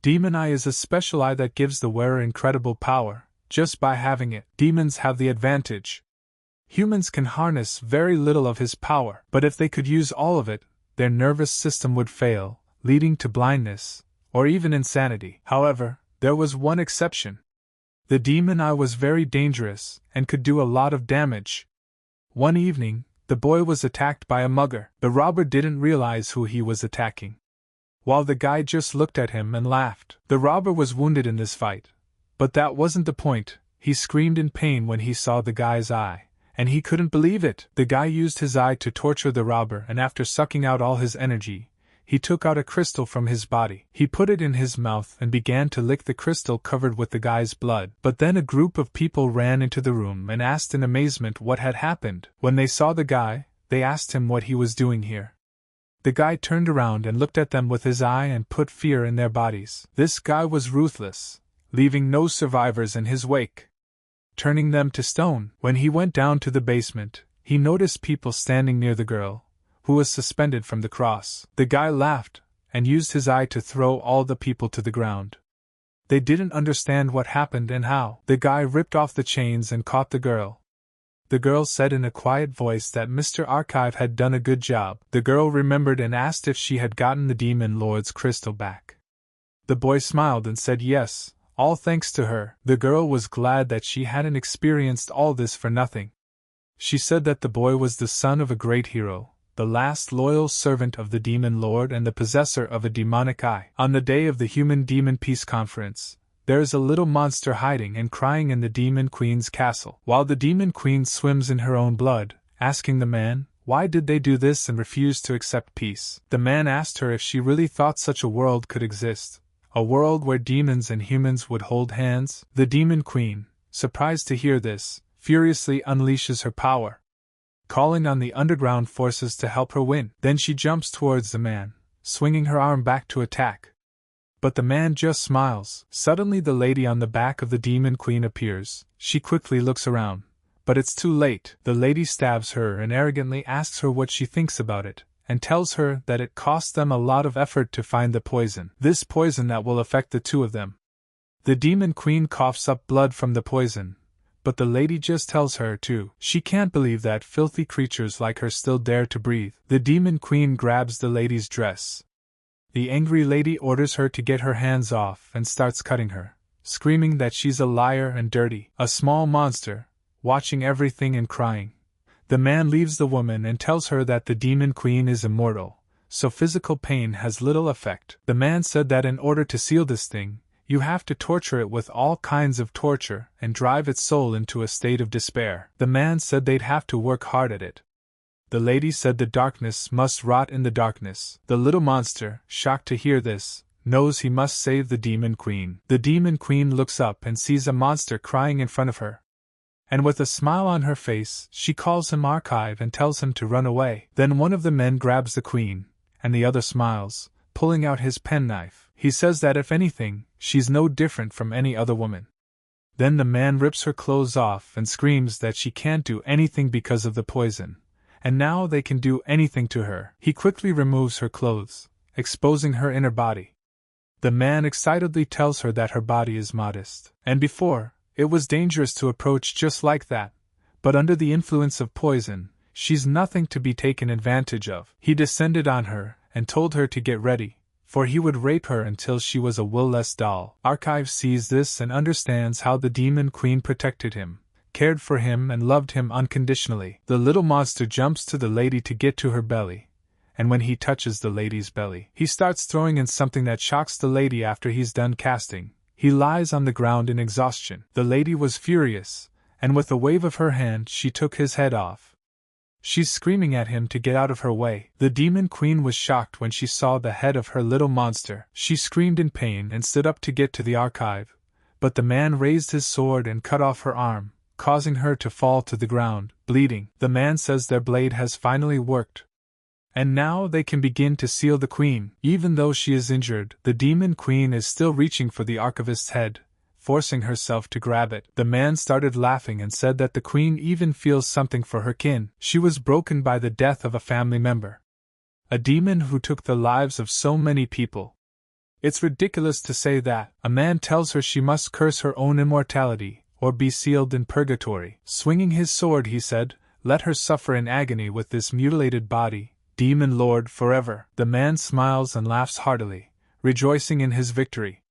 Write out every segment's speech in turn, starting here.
Demon Eye is a special eye that gives the wearer incredible power. Just by having it, demons have the advantage. Humans can harness very little of his power, but if they could use all of it, their nervous system would fail, leading to blindness, or even insanity. However, there was one exception. The Demon Eye was very dangerous, and could do a lot of damage. One evening, the boy was attacked by a mugger. The robber didn't realize who he was attacking, while the guy just looked at him and laughed. The robber was wounded in this fight, but that wasn't the point. He screamed in pain when he saw the guy's eye, and he couldn't believe it. The guy used his eye to torture the robber, and after sucking out all his energy, he took out a crystal from his body. He put it in his mouth and began to lick the crystal covered with the guy's blood. But then a group of people ran into the room and asked in amazement what had happened. When they saw the guy, they asked him what he was doing here. The guy turned around and looked at them with his eye and put fear in their bodies. This guy was ruthless, leaving no survivors in his wake, turning them to stone. When he went down to the basement, he noticed people standing near the girl, who was suspended from the cross. The guy laughed, and used his eye to throw all the people to the ground. They didn't understand what happened and how. The guy ripped off the chains and caught the girl. The girl said in a quiet voice that Mr. Archive had done a good job. The girl remembered and asked if she had gotten the Demon Lord's crystal back. The boy smiled and said yes, all thanks to her. The girl was glad that she hadn't experienced all this for nothing. She said that the boy was the son of a great hero, the last loyal servant of the Demon Lord and the possessor of a demonic eye. On the day of the Human-Demon Peace Conference, there is a little monster hiding and crying in the Demon Queen's castle. While the Demon Queen swims in her own blood, asking the man, why did they do this and refuse to accept peace? The man asked her if she really thought such a world could exist, a world where demons and humans would hold hands. The Demon Queen, surprised to hear this, furiously unleashes her power, calling on the underground forces to help her win. Then she jumps towards the man, swinging her arm back to attack. But the man just smiles. Suddenly the lady on the back of the Demon Queen appears. She quickly looks around, but it's too late. The lady stabs her and arrogantly asks her what she thinks about it, and tells her that it costs them a lot of effort to find the poison. This poison that will affect the two of them. The Demon Queen coughs up blood from the poison, but the lady just tells her to. She can't believe that filthy creatures like her still dare to breathe. The Demon Queen grabs the lady's dress. The angry lady orders her to get her hands off and starts cutting her, screaming that she's a liar and dirty. A small monster, watching everything and crying. The man leaves the woman and tells her that the Demon Queen is immortal, so physical pain has little effect. The man said that in order to seal this thing, you have to torture it with all kinds of torture and drive its soul into a state of despair. The man said they'd have to work hard at it. The lady said the darkness must rot in the darkness. The little monster, shocked to hear this, knows he must save the Demon Queen. The Demon Queen looks up and sees a monster crying in front of her. And with a smile on her face, she calls him Archive and tells him to run away. Then one of the men grabs the queen, and the other smiles, pulling out his penknife. He says that if anything, she's no different from any other woman. Then the man rips her clothes off and screams that she can't do anything because of the poison, and now they can do anything to her. He quickly removes her clothes, exposing her inner body. The man excitedly tells her that her body is modest, and before, it was dangerous to approach just like that, but under the influence of poison, she's nothing to be taken advantage of. He descended on her and told her to get ready, for he would rape her until she was a will-less doll. Archive sees this and understands how the Demon Queen protected him, cared for him and loved him unconditionally. The little monster jumps to the lady to get to her belly, and when he touches the lady's belly, he starts throwing in something that shocks the lady. After he's done casting, he lies on the ground in exhaustion. The lady was furious, and with a wave of her hand she took his head off. She's screaming at him to get out of her way. The Demon Queen was shocked when she saw the head of her little monster. She screamed in pain and stood up to get to the Archive, but the man raised his sword and cut off her arm, causing her to fall to the ground, bleeding. The man says their blade has finally worked, and now they can begin to seal the queen. Even though she is injured, the Demon Queen is still reaching for the archivist's head, forcing herself to grab it. The man started laughing and said that the queen even feels something for her kin. She was broken by the death of a family member, a demon who took the lives of so many people. It's ridiculous to say that. A man tells her she must curse her own immortality, or be sealed in purgatory. Swinging his sword, he said, let her suffer in agony with this mutilated body, demon lord forever. The man smiles and laughs heartily, rejoicing in his victory.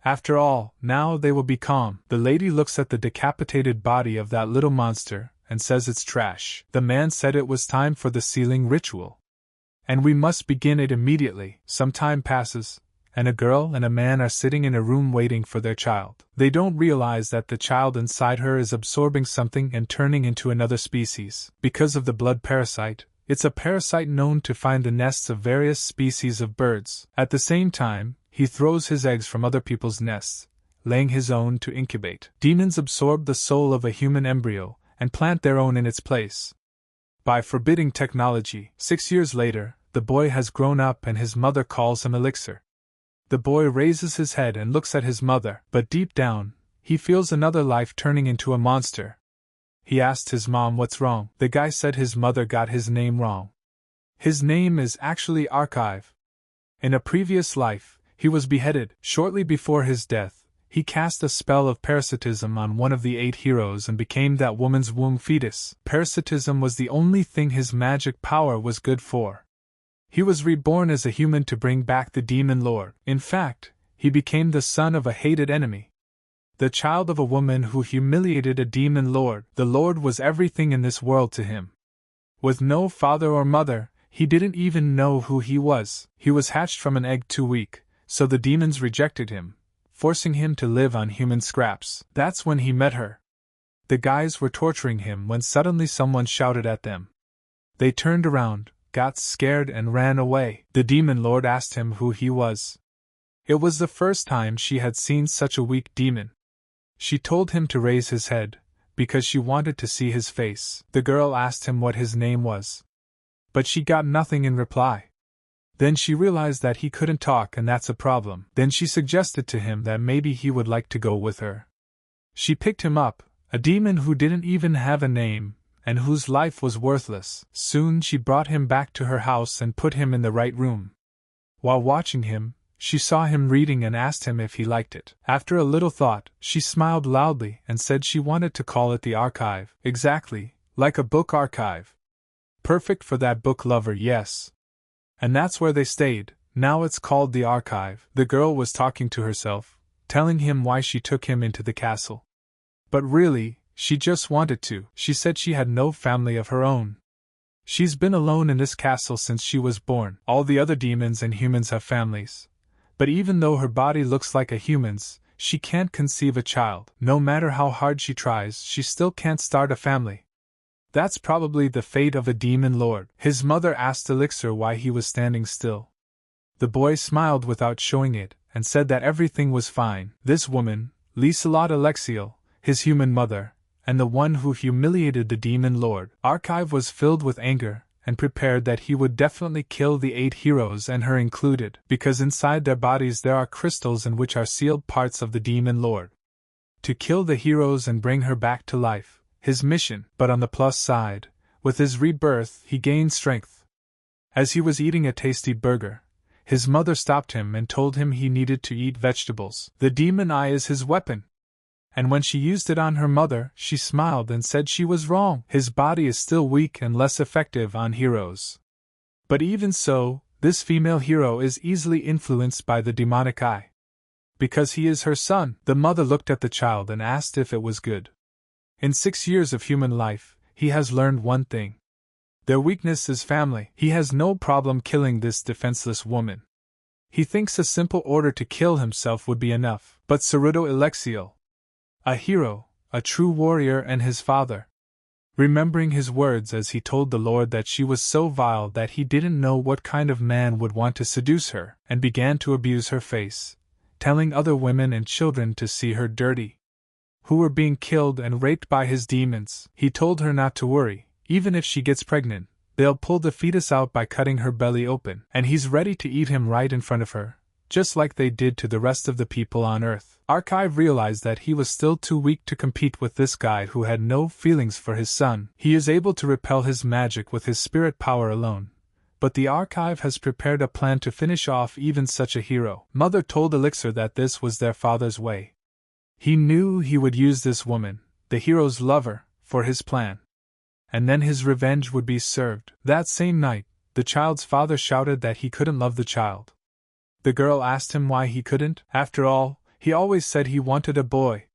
After all, now they will be calm. The lady looks at the decapitated body of that little monster, and says it's trash. The man said it was time for the sealing ritual. And we must begin it immediately. Some time passes, and a girl and a man are sitting in a room waiting for their child. They don't realize that the child inside her is absorbing something and turning into another species. Because of the blood parasite, it's a parasite known to find the nests of various species of birds. At the same time, he throws his eggs from other people's nests, laying his own to incubate. Demons absorb the soul of a human embryo and plant their own in its place. By forbidding technology, 6 years later, the boy has grown up and his mother calls him Elixir. The boy raises his head and looks at his mother, but deep down, he feels another life turning into a monster. He asked his mom what's wrong. The guy said his mother got his name wrong. His name is actually Archive. In a previous life, he was beheaded. Shortly before his death, he cast a spell of parasitism on one of the 8 heroes and became that woman's womb fetus. Parasitism was the only thing his magic power was good for. He was reborn as a human to bring back the demon lord. In fact, he became the son of a hated enemy. The child of a woman who humiliated a demon lord. The lord was everything in this world to him. With no father or mother, he didn't even know who he was. He was hatched from an egg too weak, so the demons rejected him, forcing him to live on human scraps. That's when he met her. The guys were torturing him when suddenly someone shouted at them. They turned around, got scared and ran away. The demon lord asked him who he was. It was the first time she had seen such a weak demon. She told him to raise his head, because she wanted to see his face. The girl asked him what his name was, but she got nothing in reply. Then she realized that he couldn't talk, and that's a problem. Then she suggested to him that maybe he would like to go with her. She picked him up, a demon who didn't even have a name, and whose life was worthless. Soon she brought him back to her house and put him in the right room. While watching him, she saw him reading and asked him if he liked it. After a little thought, she smiled loudly and said she wanted to call it the Archive. Exactly, like a book archive. Perfect for that book lover, yes. And that's where they stayed. Now it's called the Archive. The girl was talking to herself, telling him why she took him into the castle. But really, she just wanted to. She said she had no family of her own. She's been alone in this castle since she was born. All the other demons and humans have families. But even though her body looks like a human's, she can't conceive a child. No matter how hard she tries, she still can't start a family. That's probably the fate of a demon lord. His mother asked Elixir why he was standing still. The boy smiled without showing it, and said that everything was fine. This woman, Liselot Alexiel, his human mother, and the one who humiliated the demon lord, Archive, was filled with anger, and prepared that he would definitely kill the 8 heroes and her included, because inside their bodies there are crystals in which are sealed parts of the demon lord. To kill the heroes and bring her back to life. His mission. But on the plus side, with his rebirth, he gained strength. As he was eating a tasty burger, his mother stopped him and told him he needed to eat vegetables. The demon eye is his weapon. And when she used it on her mother, she smiled and said she was wrong. His body is still weak and less effective on heroes. But even so, this female hero is easily influenced by the demonic eye. Because he is her son. The mother looked at the child and asked if it was good. In 6 years of human life, he has learned one thing. Their weakness is family. He has no problem killing this defenseless woman. He thinks a simple order to kill himself would be enough. But Cerudo Alexiel, a hero, a true warrior, and his father, remembering his words as he told the Lord that she was so vile that he didn't know what kind of man would want to seduce her, and began to abuse her face, telling other women and children to see her dirty, who were being killed and raped by his demons. He told her not to worry, even if she gets pregnant, they'll pull the fetus out by cutting her belly open, and he's ready to eat him right in front of her, just like they did to the rest of the people on Earth. Archive realized that he was still too weak to compete with this guy who had no feelings for his son. He is able to repel his magic with his spirit power alone, but the archive has prepared a plan to finish off even such a hero. Mother told Elixir that this was their father's way. He knew he would use this woman, the hero's lover, for his plan. And then his revenge would be served. That same night, the child's father shouted that he couldn't love the child. The girl asked him why he couldn't. After all, he always said he wanted a boy.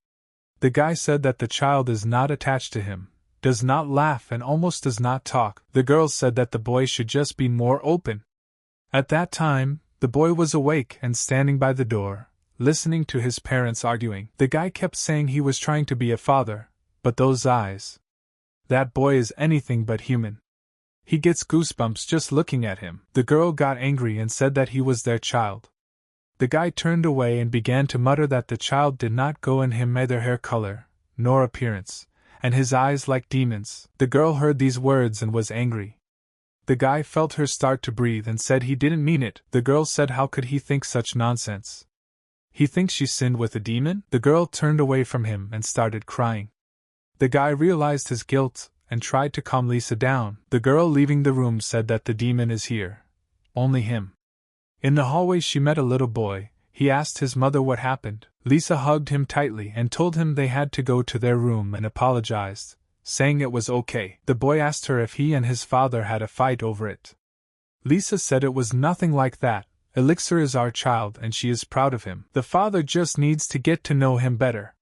The guy said that the child is not attached to him, does not laugh and almost does not talk. The girl said that the boy should just be more open. At that time, the boy was awake and standing by the door, listening to his parents arguing. The guy kept saying he was trying to be a father, but those eyes. That boy is anything but human. He gets goosebumps just looking at him. The girl got angry and said that he was their child. The guy turned away and began to mutter that the child did not go in him neither hair color, nor appearance, and his eyes like demons. The girl heard these words and was angry. The guy felt her start to breathe and said he didn't mean it. The girl said how could he think such nonsense? He thinks she sinned with a demon? The girl turned away from him and started crying. The guy realized his guilt and tried to calm Lisa down. The girl leaving the room said that the demon is here. Only him. In the hallway she met a little boy. He asked his mother what happened. Lisa hugged him tightly and told him they had to go to their room and apologized, saying it was okay. The boy asked her if he and his father had a fight over it. Lisa said it was nothing like that. Elixir is our child and she is proud of him. The father just needs to get to know him better.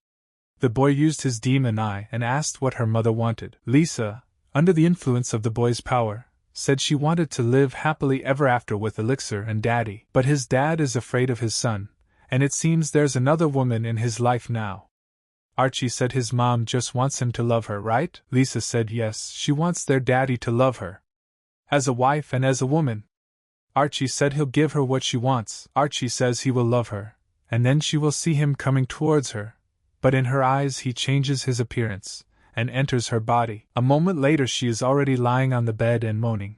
The boy used his demon eye and asked what her mother wanted. Lisa, under the influence of the boy's power, said she wanted to live happily ever after with Elixir and Daddy. But his dad is afraid of his son, and it seems there's another woman in his life now. Archie said his mom just wants him to love her, right? Lisa said yes, she wants their daddy to love her. As a wife and as a woman. Archie said he'll give her what she wants. Archie says he will love her, and then she will see him coming towards her. But in her eyes he changes his appearance, and enters her body. A moment later she is already lying on the bed and moaning.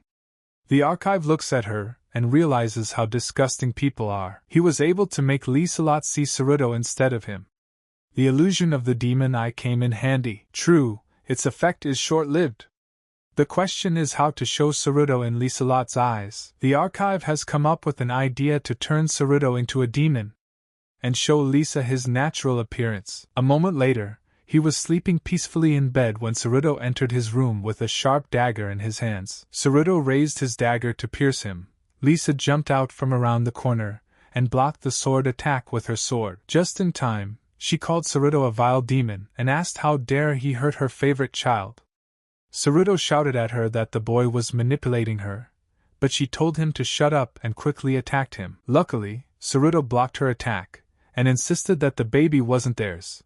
The archive looks at her, and realizes how disgusting people are. He was able to make Liselot see Saruto instead of him. The illusion of the demon eye came in handy. True, its effect is short-lived. The question is how to show Saruto in Liselot's eyes. The archive has come up with an idea to turn Saruto into a demon, and show Lisa his natural appearance. A moment later, he was sleeping peacefully in bed when Saruto entered his room with a sharp dagger in his hands. Saruto raised his dagger to pierce him. Lisa jumped out from around the corner, and blocked the sword attack with her sword. Just in time, she called Saruto a vile demon, and asked how dare he hurt her favorite child. Saruto shouted at her that the boy was manipulating her, but she told him to shut up and quickly attacked him. Luckily, Saruto blocked her attack, and insisted that the baby wasn't theirs.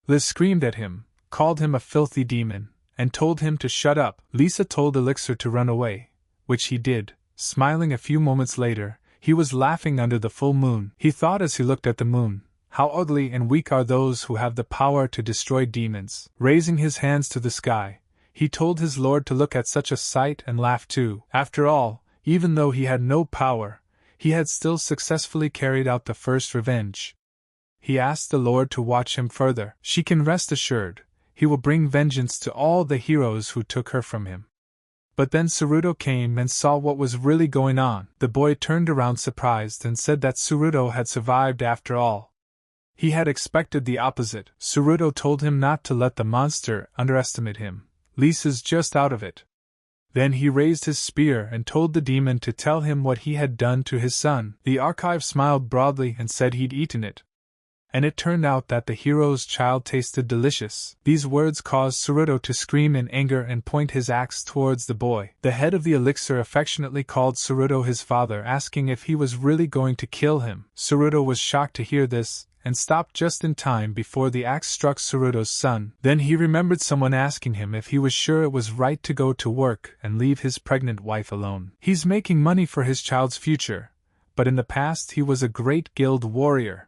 Liz screamed at him, called him a filthy demon, and told him to shut up. Lisa told Elixir to run away, which he did. Smiling a few moments later, he was laughing under the full moon. He thought as he looked at the moon, how ugly and weak are those who have the power to destroy demons. Raising his hands to the sky, he told his lord to look at such a sight and laugh too. After all, even though he had no power, he had still successfully carried out the first revenge. He asked the Lord to watch him further. She can rest assured, he will bring vengeance to all the heroes who took her from him. But then Saruto came and saw what was really going on. The boy turned around surprised and said that Saruto had survived after all. He had expected the opposite. Saruto told him not to let the monster underestimate him. Lisa's just out of it. Then he raised his spear and told the demon to tell him what he had done to his son. The archive smiled broadly and said he'd eaten it. And it turned out that the hero's child tasted delicious. These words caused Saruto to scream in anger and point his axe towards the boy. The head of the elixir affectionately called Saruto his father, asking if he was really going to kill him. Saruto was shocked to hear this, and stopped just in time before the axe struck Saruto's son. Then he remembered someone asking him if he was sure it was right to go to work and leave his pregnant wife alone. He's making money for his child's future, but in the past he was a great guild warrior.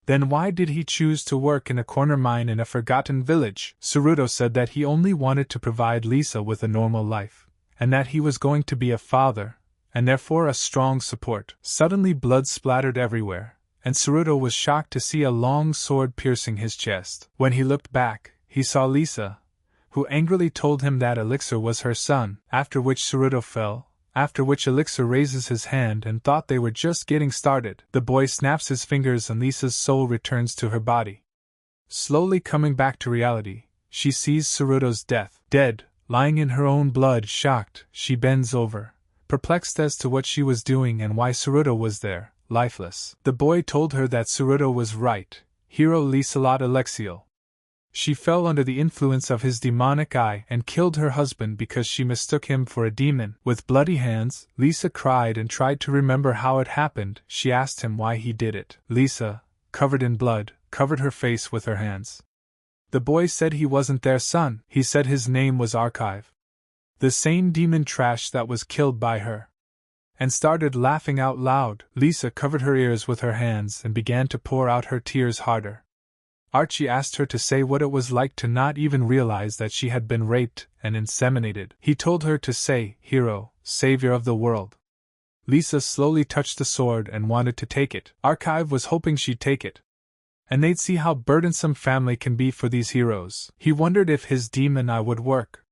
Then why did he choose to work in a corner mine in a forgotten village? Saruto said that he only wanted to provide Lisa with a normal life, and that he was going to be a father, and therefore a strong support. Suddenly blood splattered everywhere, and Saruto was shocked to see a long sword piercing his chest. When he looked back, he saw Lisa, who angrily told him that Elixir was her son, after which Saruto fell, after which Elixir raises his hand and thought they were just getting started. The boy snaps his fingers and Lisa's soul returns to her body. Slowly coming back to reality, she sees Saruto's dead, lying in her own blood. Shocked, she bends over, perplexed as to what she was doing and why Saruto was there, lifeless. The boy told her that Saruto was right, hero Lisalat Alexiel. She fell under the influence of his demonic eye and killed her husband because she mistook him for a demon. With bloody hands, Lisa cried and tried to remember how it happened. She asked him why he did it. Lisa, covered in blood, covered her face with her hands. The boy said he wasn't their son. He said his name was Archive, the same demon trash that was killed by her, and started laughing out loud. Lisa covered her ears with her hands and began to pour out her tears harder. Archie asked her to say what it was like to not even realize that she had been raped and inseminated. He told her to say, hero, savior of the world. Lisa slowly touched the sword and wanted to take it. Archive was hoping she'd take it, and they'd see how burdensome family can be for these heroes. He wondered if his demon eye would work.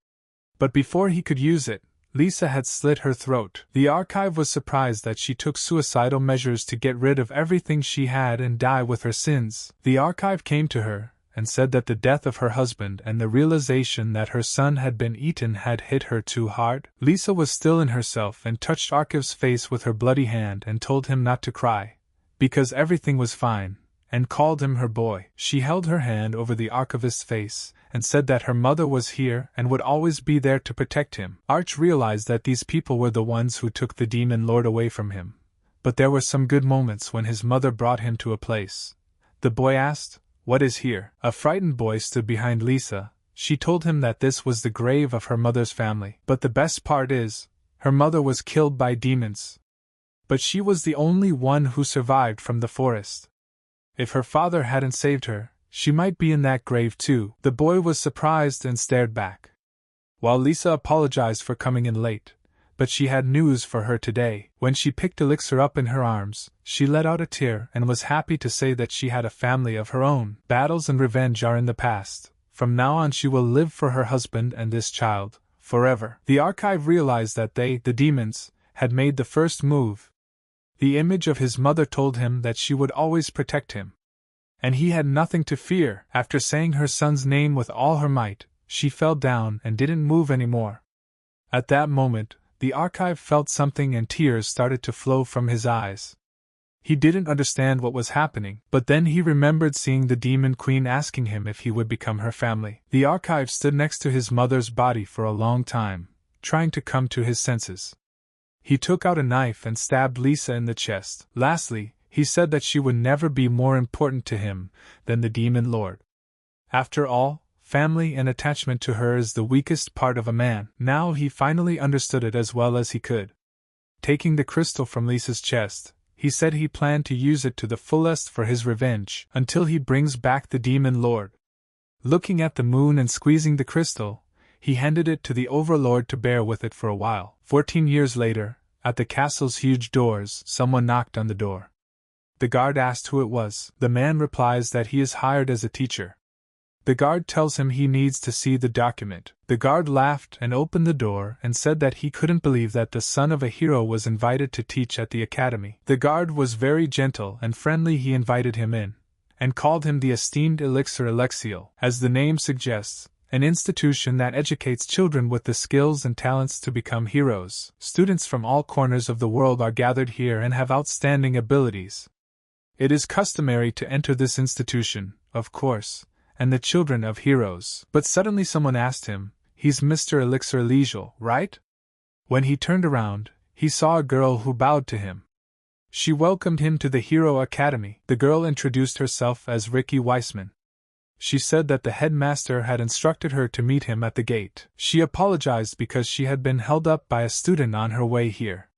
But before he could use it, Lisa had slit her throat. The Archive was surprised that she took suicidal measures to get rid of everything she had and die with her sins. The Archive came to her and said that the death of her husband and the realization that her son had been eaten had hit her too hard. Lisa was still in herself and touched Archive's face with her bloody hand and told him not to cry, because everything was fine, and called him her boy. She held her hand over the Archivist's face and said that her mother was here and would always be there to protect him. Arch realized that these people were the ones who took the demon lord away from him, but there were some good moments when his mother brought him to a place. The boy asked, "What is here?" A frightened boy stood behind Lisa. She told him that this was the grave of her mother's family. But the best part is, her mother was killed by demons, but she was the only one who survived from the forest. If her father hadn't saved her, she might be in that grave too. The boy was surprised and stared back, while Lisa apologized for coming in late, but she had news for her today. When she picked Elixir up in her arms, she let out a tear and was happy to say that she had a family of her own. Battles and revenge are in the past. From now on she will live for her husband and this child, forever. The Archive realized that they, the demons, had made the first move. The image of his mother told him that she would always protect him, and he had nothing to fear. After saying her son's name with all her might, she fell down and didn't move anymore. At that moment, the Archive felt something and tears started to flow from his eyes. He didn't understand what was happening, but then he remembered seeing the Demon Queen asking him if he would become her family. The Archive stood next to his mother's body for a long time, trying to come to his senses. He took out a knife and stabbed Lisa in the chest. Lastly, he said that she would never be more important to him than the Demon Lord. After all, family and attachment to her is the weakest part of a man. Now he finally understood it as well as he could. Taking the crystal from Lisa's chest, he said he planned to use it to the fullest for his revenge until he brings back the Demon Lord. Looking at the moon and squeezing the crystal, he handed it to the Overlord to bear with it for a while. 14 years later, at the castle's huge doors, someone knocked on the door. The guard asked who it was. The man replies that he is hired as a teacher. The guard tells him he needs to see the document. The guard laughed and opened the door and said that he couldn't believe that the son of a hero was invited to teach at the academy. The guard was very gentle and friendly. He invited him in, and called him the esteemed Elixir Alexiel. As the name suggests, an institution that educates children with the skills and talents to become heroes. Students from all corners of the world are gathered here and have outstanding abilities. It is customary to enter this institution, of course, and the children of heroes. But suddenly someone asked him, "He's Mr. Elixir Alexiel, right?" When he turned around, he saw a girl who bowed to him. She welcomed him to the Hero Academy. The girl introduced herself as Ricky Weissman. She said that the headmaster had instructed her to meet him at the gate. She apologized because she had been held up by a student on her way here.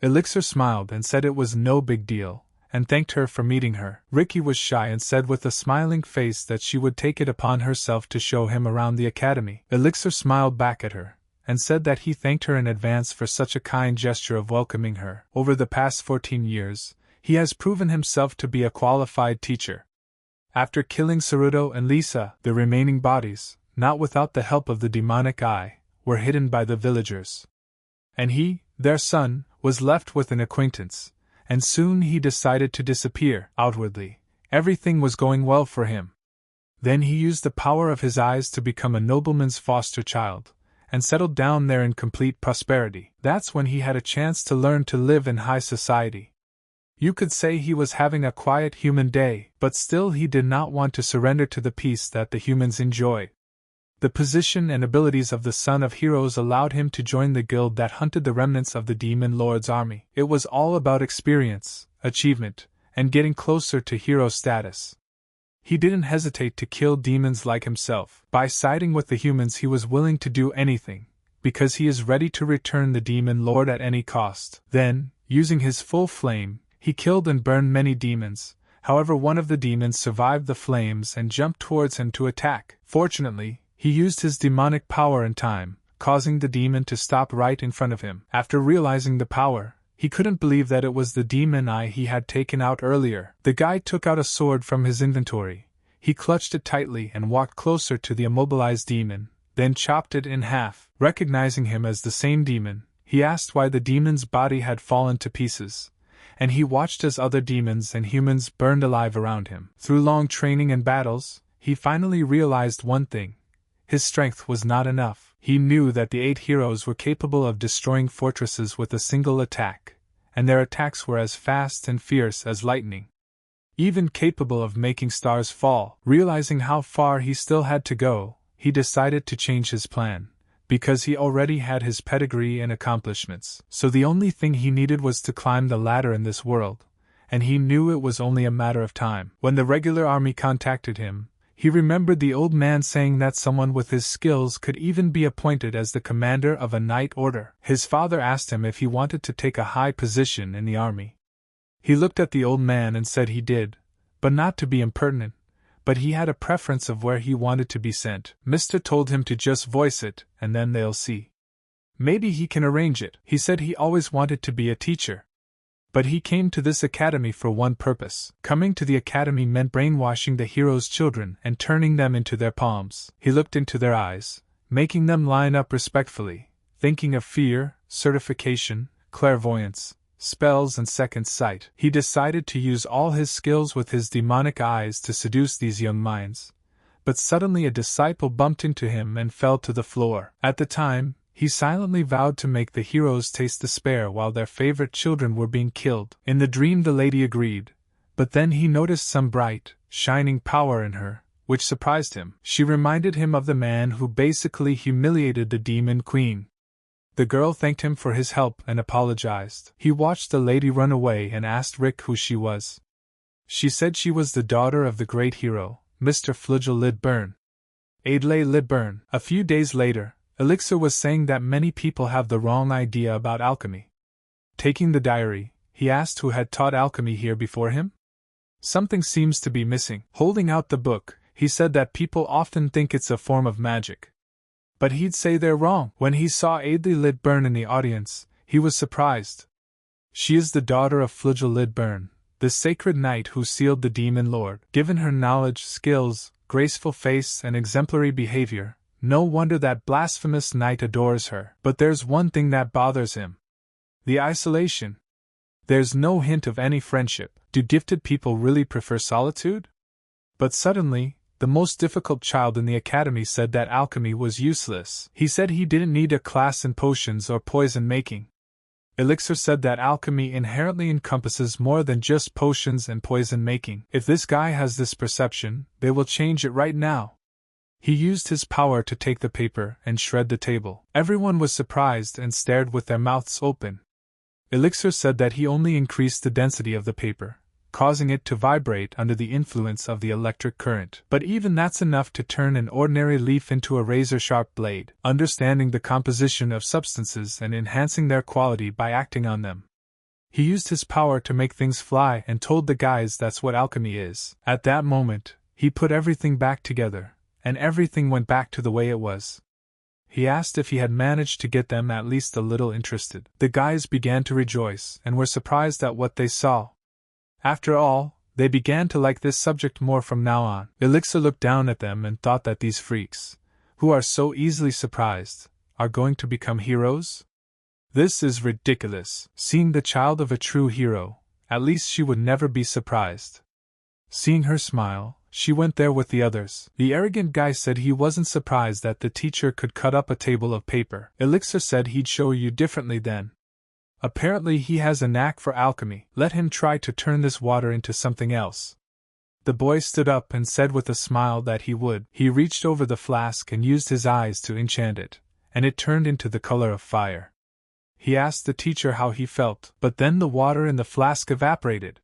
Elixir smiled and said it was no big deal, and thanked her for meeting her. Ricky was shy and said with a smiling face that she would take it upon herself to show him around the academy. Elixir smiled back at her, and said that he thanked her in advance for such a kind gesture of welcoming her. Over the past 14 years, he has proven himself to be a qualified teacher. After killing Saruto and Lisa, the remaining bodies, not without the help of the demonic eye, were hidden by the villagers. And he, Their son was left with an acquaintance, and soon he decided to disappear. Outwardly, everything was going well for him. Then he used the power of his eyes to become a nobleman's foster child, and settled down there in complete prosperity. That's when he had a chance to learn to live in high society. You could say he was having a quiet human day, but still he did not want to surrender to the peace that the humans enjoyed. The position and abilities of the son of heroes allowed him to join the guild that hunted the remnants of the demon lord's army. It was all about experience, achievement, and getting closer to hero status. He didn't hesitate to kill demons like himself. By siding with the humans, he was willing to do anything, because he is ready to return the demon lord at any cost. Then, using his full flame, he killed and burned many demons. However, one of the demons survived the flames and jumped towards him to attack. Fortunately, he used his demonic power in time, causing the demon to stop right in front of him. After realizing the power, he couldn't believe that it was the demon eye he had taken out earlier. The guy took out a sword from his inventory. He clutched it tightly and walked closer to the immobilized demon, then chopped it in half. Recognizing him as the same demon, he asked why the demon's body had fallen to pieces, and he watched as other demons and humans burned alive around him. Through long training and battles, he finally realized one thing. His strength was not enough. He knew that the 8 heroes were capable of destroying fortresses with a single attack, and their attacks were as fast and fierce as lightning, even capable of making stars fall. Realizing how far he still had to go, he decided to change his plan, because he already had his pedigree and accomplishments. So the only thing he needed was to climb the ladder in this world, and he knew it was only a matter of time. When the regular army contacted him, he remembered the old man saying that someone with his skills could even be appointed as the commander of a knight order. His father asked him if he wanted to take a high position in the army. He looked at the old man and said he did, but not to be impertinent, but he had a preference of where he wanted to be sent. Mr. told him to just voice it, and then they'll see. Maybe he can arrange it. He said he always wanted to be a teacher. But he came to this academy for one purpose. Coming to the academy meant brainwashing the heroes' children and turning them into their palms. He looked into their eyes, making them line up respectfully, thinking of fear, certification, clairvoyance, spells and second sight. He decided to use all his skills with his demonic eyes to seduce these young minds. But suddenly a disciple bumped into him and fell to the floor. At the time, he silently vowed to make the heroes taste despair while their favorite children were being killed. In the dream the lady agreed, but then he noticed some bright, shining power in her, which surprised him. She reminded him of the man who basically humiliated the demon queen. The girl thanked him for his help and apologized. He watched the lady run away and asked Rick who she was. She said she was the daughter of the great hero, Mr. Flugel Lidburn. Adlay Lidburn. A few days later, Elixir was saying that many people have the wrong idea about alchemy. Taking the diary, he asked who had taught alchemy here before him. Something seems to be missing. Holding out the book, he said that people often think it's a form of magic. But he'd say they're wrong. When he saw Adlay Lidburn in the audience, he was surprised. She is the daughter of Flugel Lidburn, the sacred knight who sealed the demon lord. Given her knowledge, skills, graceful face and exemplary behavior, no wonder that blasphemous knight adores her. But there's one thing that bothers him. The isolation. There's no hint of any friendship. Do gifted people really prefer solitude? But suddenly, the most difficult child in the academy said that alchemy was useless. He said he didn't need a class in potions or poison making. Elixir said that alchemy inherently encompasses more than just potions and poison making. If this guy has this perception, they will change it right now. He used his power to take the paper and shred the table. Everyone was surprised and stared with their mouths open. Elixir said that he only increased the density of the paper, causing it to vibrate under the influence of the electric current. But even that's enough to turn an ordinary leaf into a razor-sharp blade. Understanding the composition of substances and enhancing their quality by acting on them. He used his power to make things fly and told the guys that's what alchemy is. At that moment, he put everything back together, and everything went back to the way it was. He asked if he had managed to get them at least a little interested. The guys began to rejoice and were surprised at what they saw. After all, they began to like this subject more from now on. Elixir looked down at them and thought that these freaks, who are so easily surprised, are going to become heroes? This is ridiculous. Seeing the child of a true hero, at least she would never be surprised. Seeing her smile, she went there with the others. The arrogant guy said he wasn't surprised that the teacher could cut up a table of paper. Elixir said he'd show you differently then. Apparently he has a knack for alchemy. Let him try to turn this water into something else. The boy stood up and said with a smile that he would. He reached over the flask and used his eyes to enchant it, and it turned into the color of fire. He asked the teacher how he felt, but then the water in the flask evaporated.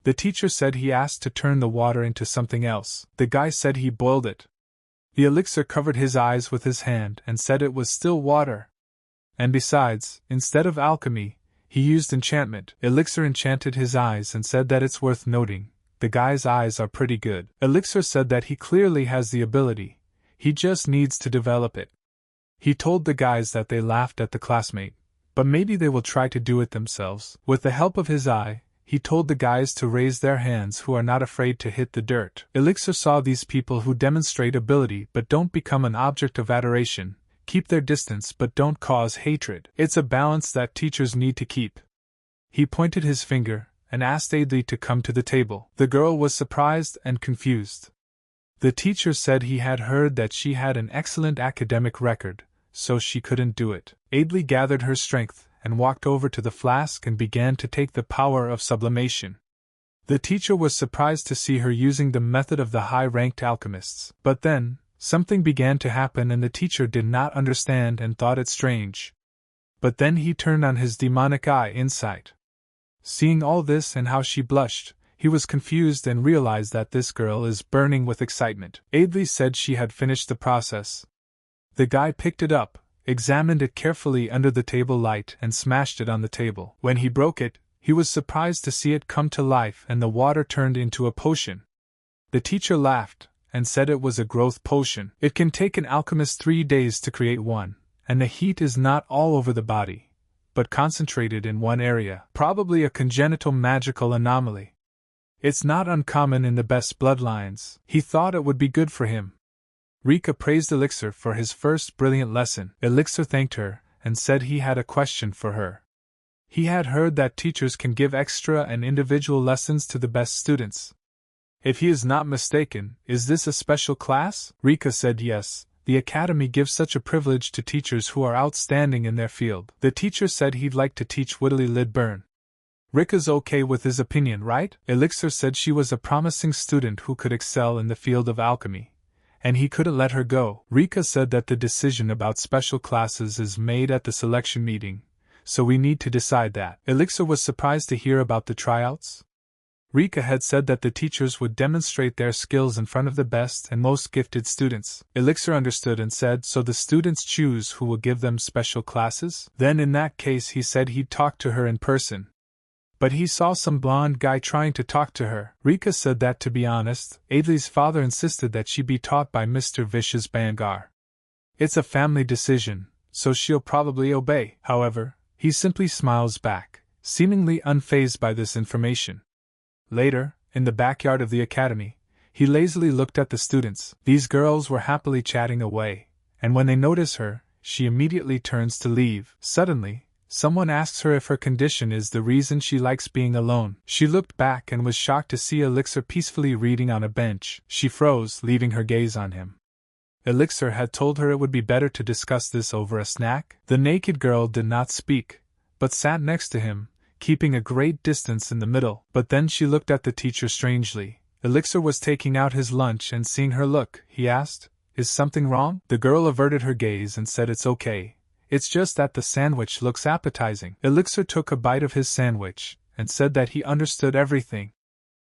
The teacher said he asked to turn the water into something else. The guy said he boiled it. The elixir covered his eyes with his hand and said it was still water. And besides, instead of alchemy, he used enchantment. Elixir enchanted his eyes and said that it's worth noting. The guy's eyes are pretty good. Elixir said that he clearly has the ability. He just needs to develop it. He told the guys that they laughed at the classmate, but maybe they will try to do it themselves. With the help of his eye, he told the guys to raise their hands who are not afraid to hit the dirt. Elixir saw these people who demonstrate ability but don't become an object of adoration, keep their distance but don't cause hatred. It's a balance that teachers need to keep. He pointed his finger and asked Adlay to come to the table. The girl was surprised and confused. The teacher said he had heard that she had an excellent academic record, so she couldn't do it. Adlay gathered her strength and walked over to the flask and began to take the power of sublimation. The teacher was surprised to see her using the method of the high-ranked alchemists. But then, something began to happen and the teacher did not understand and thought it strange. But then he turned on his demonic eye insight. Seeing all this and how she blushed, he was confused and realized that this girl is burning with excitement. Adlay said she had finished the process. The guy picked it up, examined it carefully under the table light and smashed it on the table. When he broke it, he was surprised to see it come to life and the water turned into a potion. The teacher laughed and said it was a growth potion. It can take an alchemist 3 days to create one, and the heat is not all over the body, but concentrated in one area, probably a congenital magical anomaly. It's not uncommon in the best bloodlines. He thought it would be good for him. Rika praised Elixir for his first brilliant lesson. Elixir thanked her and said he had a question for her. He had heard that teachers can give extra and individual lessons to the best students. If he is not mistaken, is this a special class? Rika said yes. The academy gives such a privilege to teachers who are outstanding in their field. The teacher said he'd like to teach Whittly Lidburn. Rika's okay with his opinion, right? Elixir said she was a promising student who could excel in the field of alchemy, and he couldn't let her go. Rika said that the decision about special classes is made at the selection meeting, so we need to decide that. Elixir was surprised to hear about the tryouts. Rika had said that the teachers would demonstrate their skills in front of the best and most gifted students. Elixir understood and said, so the students choose who will give them special classes? Then in that case he said he'd talk to her in person. But he saw some blonde guy trying to talk to her. Rika said that, to be honest, Adlay's father insisted that she be taught by Mr. Vish's Bangar. It's a family decision, so she'll probably obey. However, he simply smiles back, seemingly unfazed by this information. Later, in the backyard of the academy, he lazily looked at the students. These girls were happily chatting away, and when they notice her, she immediately turns to leave. Suddenly, someone asks her if her condition is the reason she likes being alone. She looked back and was shocked to see Elixir peacefully reading on a bench. She froze, leaving her gaze on him. Elixir had told her it would be better to discuss this over a snack. The naked girl did not speak, but sat next to him, keeping a great distance in the middle. But then she looked at the teacher strangely. Elixir was taking out his lunch and seeing her look, he asked, "Is something wrong?" The girl averted her gaze and said it's okay. It's just that the sandwich looks appetizing. Elixir took a bite of his sandwich and said that he understood everything.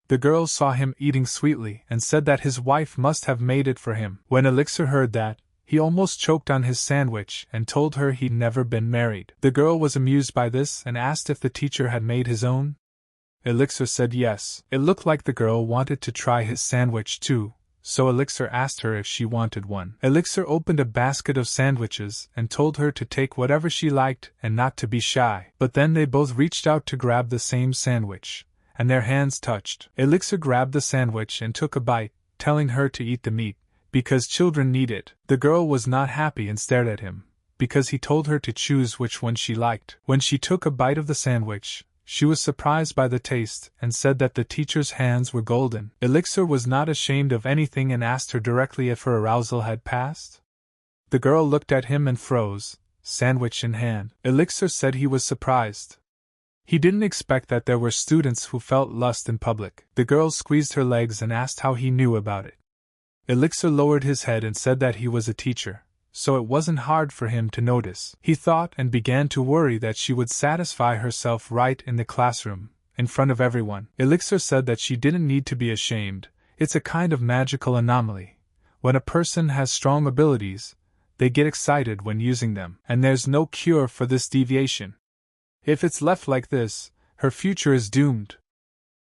The girl saw him eating sweetly and said that his wife must have made it for him. When Elixir heard that, he almost choked on his sandwich and told her he'd never been married. The girl was amused by this and asked if the teacher had made his own. Elixir said yes. It looked like the girl wanted to try his sandwich too, so Elixir asked her if she wanted one. Elixir opened a basket of sandwiches and told her to take whatever she liked and not to be shy. But then they both reached out to grab the same sandwich, and their hands touched. Elixir grabbed the sandwich and took a bite, telling her to eat the meat, because children need it. The girl was not happy and stared at him, because he told her to choose which one she liked. When she took a bite of the sandwich, she was surprised by the taste and said that the teacher's hands were golden. Elixir was not ashamed of anything and asked her directly if her arousal had passed. The girl looked at him and froze, sandwich in hand. Elixir said he was surprised. He didn't expect that there were students who felt lust in public. The girl squeezed her legs and asked how he knew about it. Elixir lowered his head and said that he was a teacher, so it wasn't hard for him to notice. He thought and began to worry that she would satisfy herself right in the classroom, in front of everyone. Elixir said that she didn't need to be ashamed. It's a kind of magical anomaly. When a person has strong abilities, they get excited when using them, and there's no cure for this deviation. If it's left like this, her future is doomed.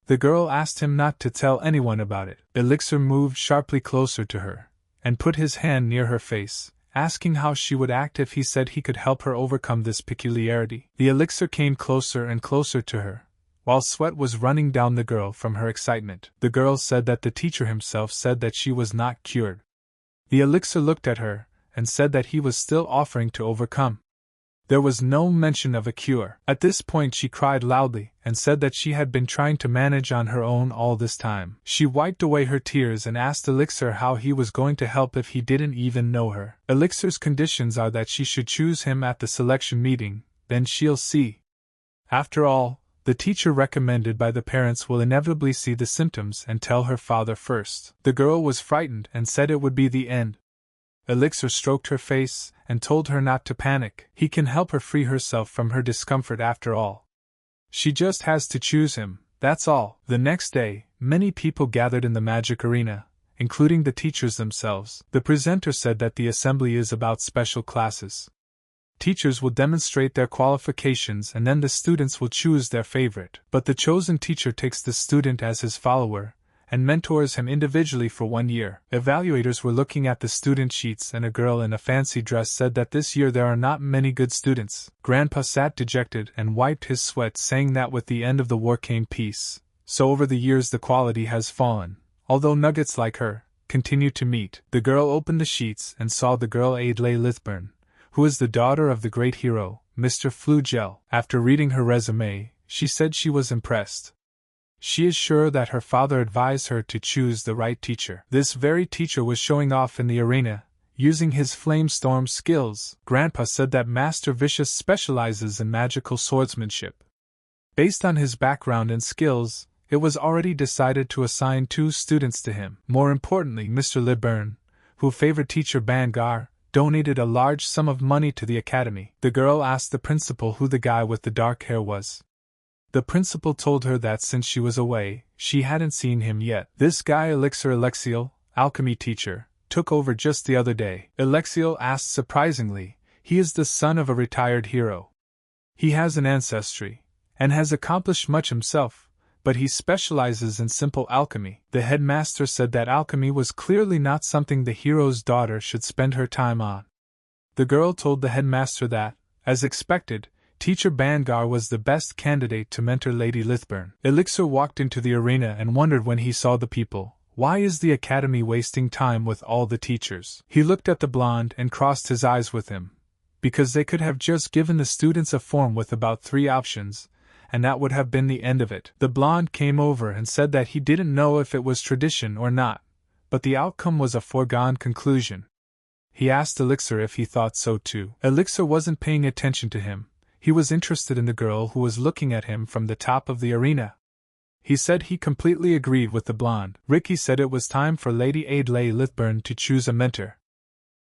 The girl asked him not to tell anyone about it. Elixir moved sharply closer to her, and put his hand near her face, asking how she would act if he said he could help her overcome this peculiarity. The elixir came closer and closer to her, while sweat was running down the girl from her excitement. The girl said that the teacher himself said that she was not cured. The elixir looked at her, and said that he was still offering to overcome. There was no mention of a cure. At this point she cried loudly, and said that she had been trying to manage on her own all this time. She wiped away her tears and asked Elixir how he was going to help if he didn't even know her. Elixir's conditions are that she should choose him at the selection meeting, then she'll see. After all, the teacher recommended by the parents will inevitably see the symptoms and tell her father first. The girl was frightened and said it would be the end. Elixir stroked her face and told her not to panic. He can help her free herself from her discomfort after all. She just has to choose him, that's all. The next day, many people gathered in the magic arena, including the teachers themselves. The presenter said that the assembly is about special classes. Teachers will demonstrate their qualifications and then the students will choose their favorite. But the chosen teacher takes the student as his follower, and mentors him individually for 1 year. Evaluators were looking at the student sheets and a girl in a fancy dress said that this year there are not many good students. Grandpa sat dejected and wiped his sweat, saying that with the end of the war came peace, so over the years the quality has fallen, although nuggets like her continue to meet. The girl opened the sheets and saw the girl Adlay Lithburn, who is the daughter of the great hero, Mr. Flugel. After reading her resume, she said she was impressed. She is sure that her father advised her to choose the right teacher. This very teacher was showing off in the arena, using his flamestorm skills. Grandpa said that Master Vicious specializes in magical swordsmanship. Based on his background and skills, it was already decided to assign 2 students to him. More importantly, Mr. Liburn, who favored teacher Bangar, donated a large sum of money to the academy. The girl asked the principal who the guy with the dark hair was. The principal told her that since she was away, she hadn't seen him yet. This guy Alexiel, alchemy teacher, took over just the other day. Alexiel asked surprisingly, he is the son of a retired hero. He has an ancestry, and has accomplished much himself, but he specializes in simple alchemy. The headmaster said that alchemy was clearly not something the hero's daughter should spend her time on. The girl told the headmaster that, as expected, Teacher Bangar was the best candidate to mentor Lady Lithburn. Elixir walked into the arena and wondered when he saw the people, why is the academy wasting time with all the teachers? He looked at the blonde and crossed his eyes with him, because they could have just given the students a form with about 3 options, and that would have been the end of it. The blonde came over and said that he didn't know if it was tradition or not, but the outcome was a foregone conclusion. He asked Elixir if he thought so too. Elixir wasn't paying attention to him. He was interested in the girl who was looking at him from the top of the arena. He said he completely agreed with the blonde. Ricky said it was time for Lady Adlay Lithburn to choose a mentor.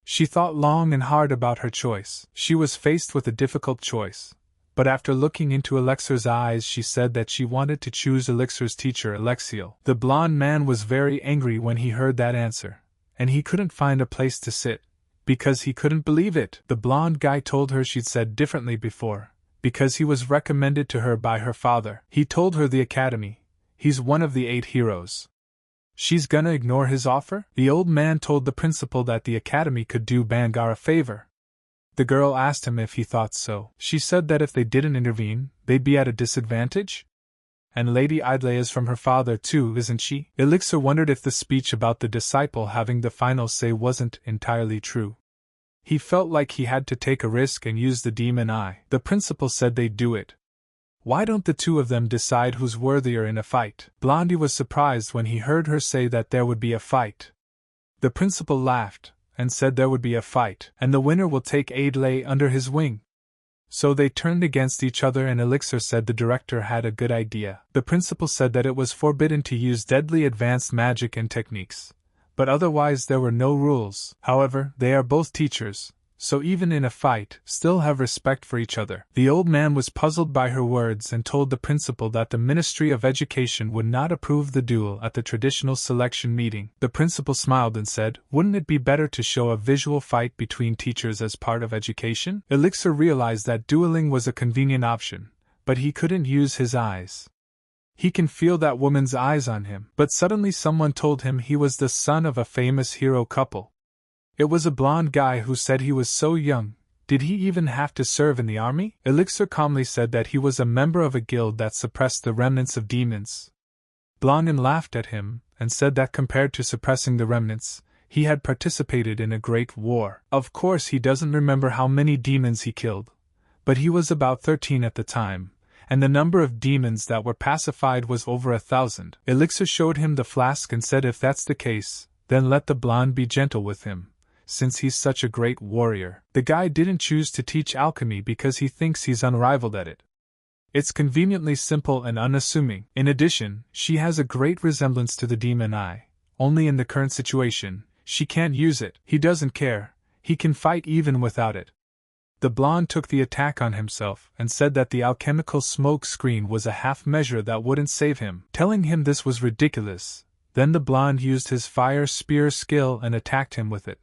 She thought long and hard about her choice. She was faced with a difficult choice, but after looking into Elixir's eyes she said that she wanted to choose Elixir's teacher Alexiel. The blonde man was very angry when he heard that answer, and he couldn't find a place to sit, because he couldn't believe it. The blonde guy told her she'd said differently before, because he was recommended to her by her father. He told her the academy, he's one of the 8 heroes. She's gonna ignore his offer? The old man told the principal that the academy could do Bangar a favor. The girl asked him if he thought so. She said that if they didn't intervene, they'd be at a disadvantage. And Lady Adlay is from her father too, isn't she? Elixir wondered if the speech about the disciple having the final say wasn't entirely true. He felt like he had to take a risk and use the demon eye. The principal said they'd do it. Why don't the two of them decide who's worthier in a fight? Blondie was surprised when he heard her say that there would be a fight. The principal laughed and said there would be a fight, and the winner will take Adlay under his wing. So they turned against each other, and Elixir said the director had a good idea. The principal said that it was forbidden to use deadly advanced magic and techniques, but otherwise there were no rules. However, they are both teachers, so even in a fight, still have respect for each other. The old man was puzzled by her words and told the principal that the Ministry of Education would not approve the duel at the traditional selection meeting. The principal smiled and said, "Wouldn't it be better to show a visual fight between teachers as part of education?" Elixir realized that dueling was a convenient option, but he couldn't use his eyes. He can feel that woman's eyes on him. But suddenly someone told him he was the son of a famous hero couple. It was a blonde guy who said he was so young. Did he even have to serve in the army? Elixir calmly said that he was a member of a guild that suppressed the remnants of demons. Blondin laughed at him and said that compared to suppressing the remnants, he had participated in a great war. Of course he doesn't remember how many demons he killed, but he was about 13 at the time, and the number of demons that were pacified was over 1,000. Elixir showed him the flask and said if that's the case, then let the blonde be gentle with him, since he's such a great warrior. The guy didn't choose to teach alchemy because he thinks he's unrivaled at it. It's conveniently simple and unassuming. In addition, she has a great resemblance to the demon eye, only in the current situation, she can't use it. He doesn't care, he can fight even without it. The blonde took the attack on himself and said that the alchemical smoke screen was a half measure that wouldn't save him, telling him this was ridiculous. Then the blonde used his fire spear skill and attacked him with it,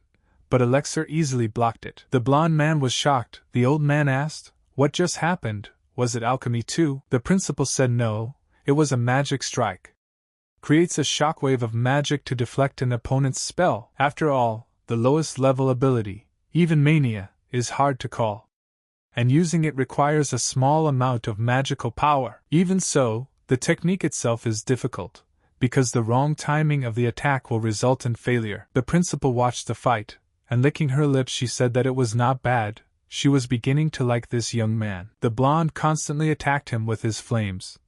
but Elixir easily blocked it. The blonde man was shocked. The old man asked, "What just happened? Was it alchemy too?" The principal said no, it was a magic strike. Creates a shockwave of magic to deflect an opponent's spell. After all, the lowest level ability, even mania, is hard to call, and using it requires a small amount of magical power. Even so, the technique itself is difficult, because the wrong timing of the attack will result in failure. The principal watched the fight, and licking her lips she said that it was not bad. She was beginning to like this young man. The blonde constantly attacked him with his flames,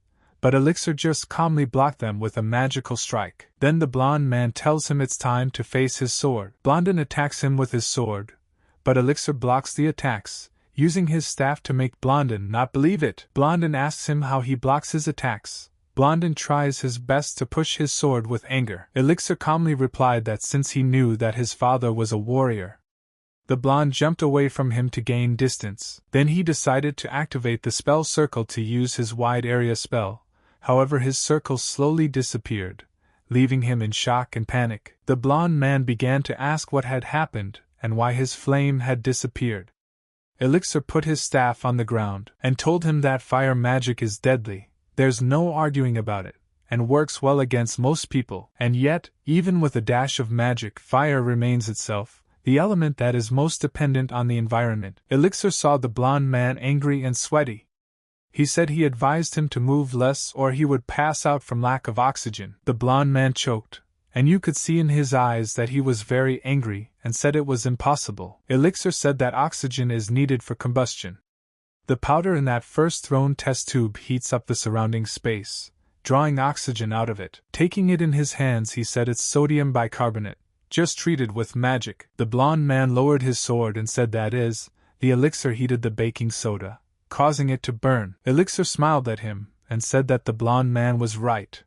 but Elixir just calmly blocked them with a magical strike. Then the blonde man tells him it's time to face his sword. Blondin attacks him with his sword, but Elixir blocks the attacks, using his staff to make Blondin not believe it. Blondin asks him how he blocks his attacks. Blondin tries his best to push his sword with anger. Elixir calmly replied that since he knew that his father was a warrior, the blonde jumped away from him to gain distance. Then he decided to activate the spell circle to use his wide area spell. However, his circle slowly disappeared, leaving him in shock and panic. The blonde man began to ask what had happened and why his flame had disappeared. Elixir put his staff on the ground and told him that fire magic is deadly. There's no arguing about it, and works well against most people. And yet, even with a dash of magic, fire remains itself, the element that is most dependent on the environment. Elixir saw the blonde man angry and sweaty. He said he advised him to move less or he would pass out from lack of oxygen. The blonde man choked, and you could see in his eyes that he was very angry and said it was impossible. Elixir said that oxygen is needed for combustion. The powder in that first thrown test tube heats up the surrounding space, drawing oxygen out of it. Taking it in his hands, he said it's sodium bicarbonate, just treated with magic. The blonde man lowered his sword and said that the elixir heated the baking soda, causing it to burn. Elixir smiled at him and said that the blonde man was right.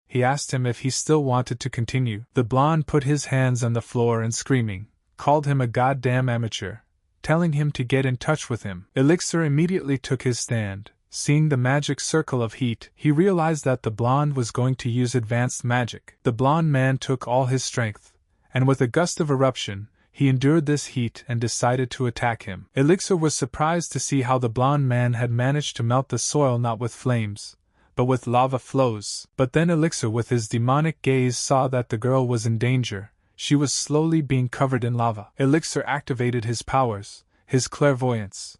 He asked him if he still wanted to continue. The blonde put his hands on the floor and screaming, called him a goddamn amateur, telling him to get in touch with him. Elixir immediately took his stand. Seeing the magic circle of heat, he realized that the blonde was going to use advanced magic. The blonde man took all his strength, and with a gust of eruption, he endured this heat and decided to attack him. Elixir was surprised to see how the blonde man had managed to melt the soil not with flames, but with lava flows. But then Elixir with his demonic gaze saw that the girl was in danger. She was slowly being covered in lava. Elixir activated his powers, his clairvoyance.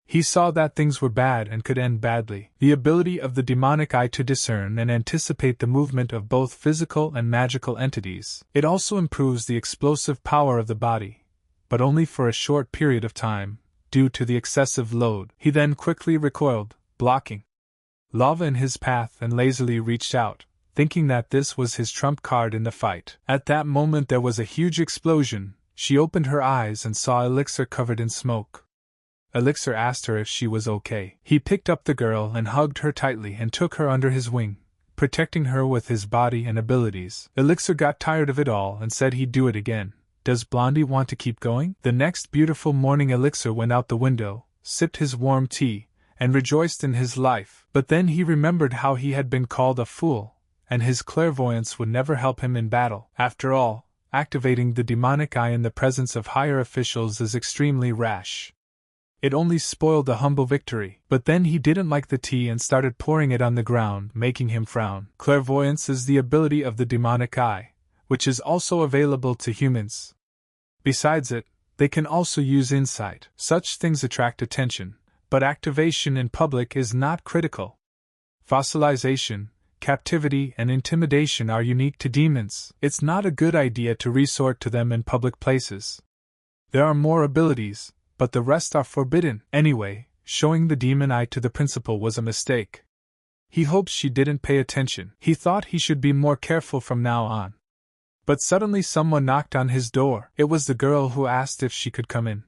He saw that things were bad and could end badly. The ability of the demonic eye to discern and anticipate the movement of both physical and magical entities. It also improves the explosive power of the body, but only for a short period of time, due to the excessive load. He then quickly recoiled, blocking lava in his path, and lazily reached out, thinking that this was his trump card in the fight. At that moment there was a huge explosion. She opened her eyes and saw Elixir covered in smoke. Elixir asked her if she was okay. He picked up the girl and hugged her tightly and took her under his wing, protecting her with his body and abilities. Elixir got tired of it all and said he'd do it again. Does Blondie want to keep going? The next beautiful morning Elixir went out the window, sipped his warm tea, and rejoiced in his life. But then he remembered how he had been called a fool, and his clairvoyance would never help him in battle. After all, activating the demonic eye in the presence of higher officials is extremely rash. It only spoiled the humble victory. But then he didn't like the tea and started pouring it on the ground, making him frown. Clairvoyance is the ability of the demonic eye, which is also available to humans. Besides it, they can also use insight. Such things attract attention, but activation in public is not critical. Fossilization, captivity, and intimidation are unique to demons. It's not a good idea to resort to them in public places. There are more abilities, but the rest are forbidden. Anyway, showing the demon eye to the principal was a mistake. He hoped she didn't pay attention. He thought he should be more careful from now on. But suddenly someone knocked on his door. It was the girl who asked if she could come in.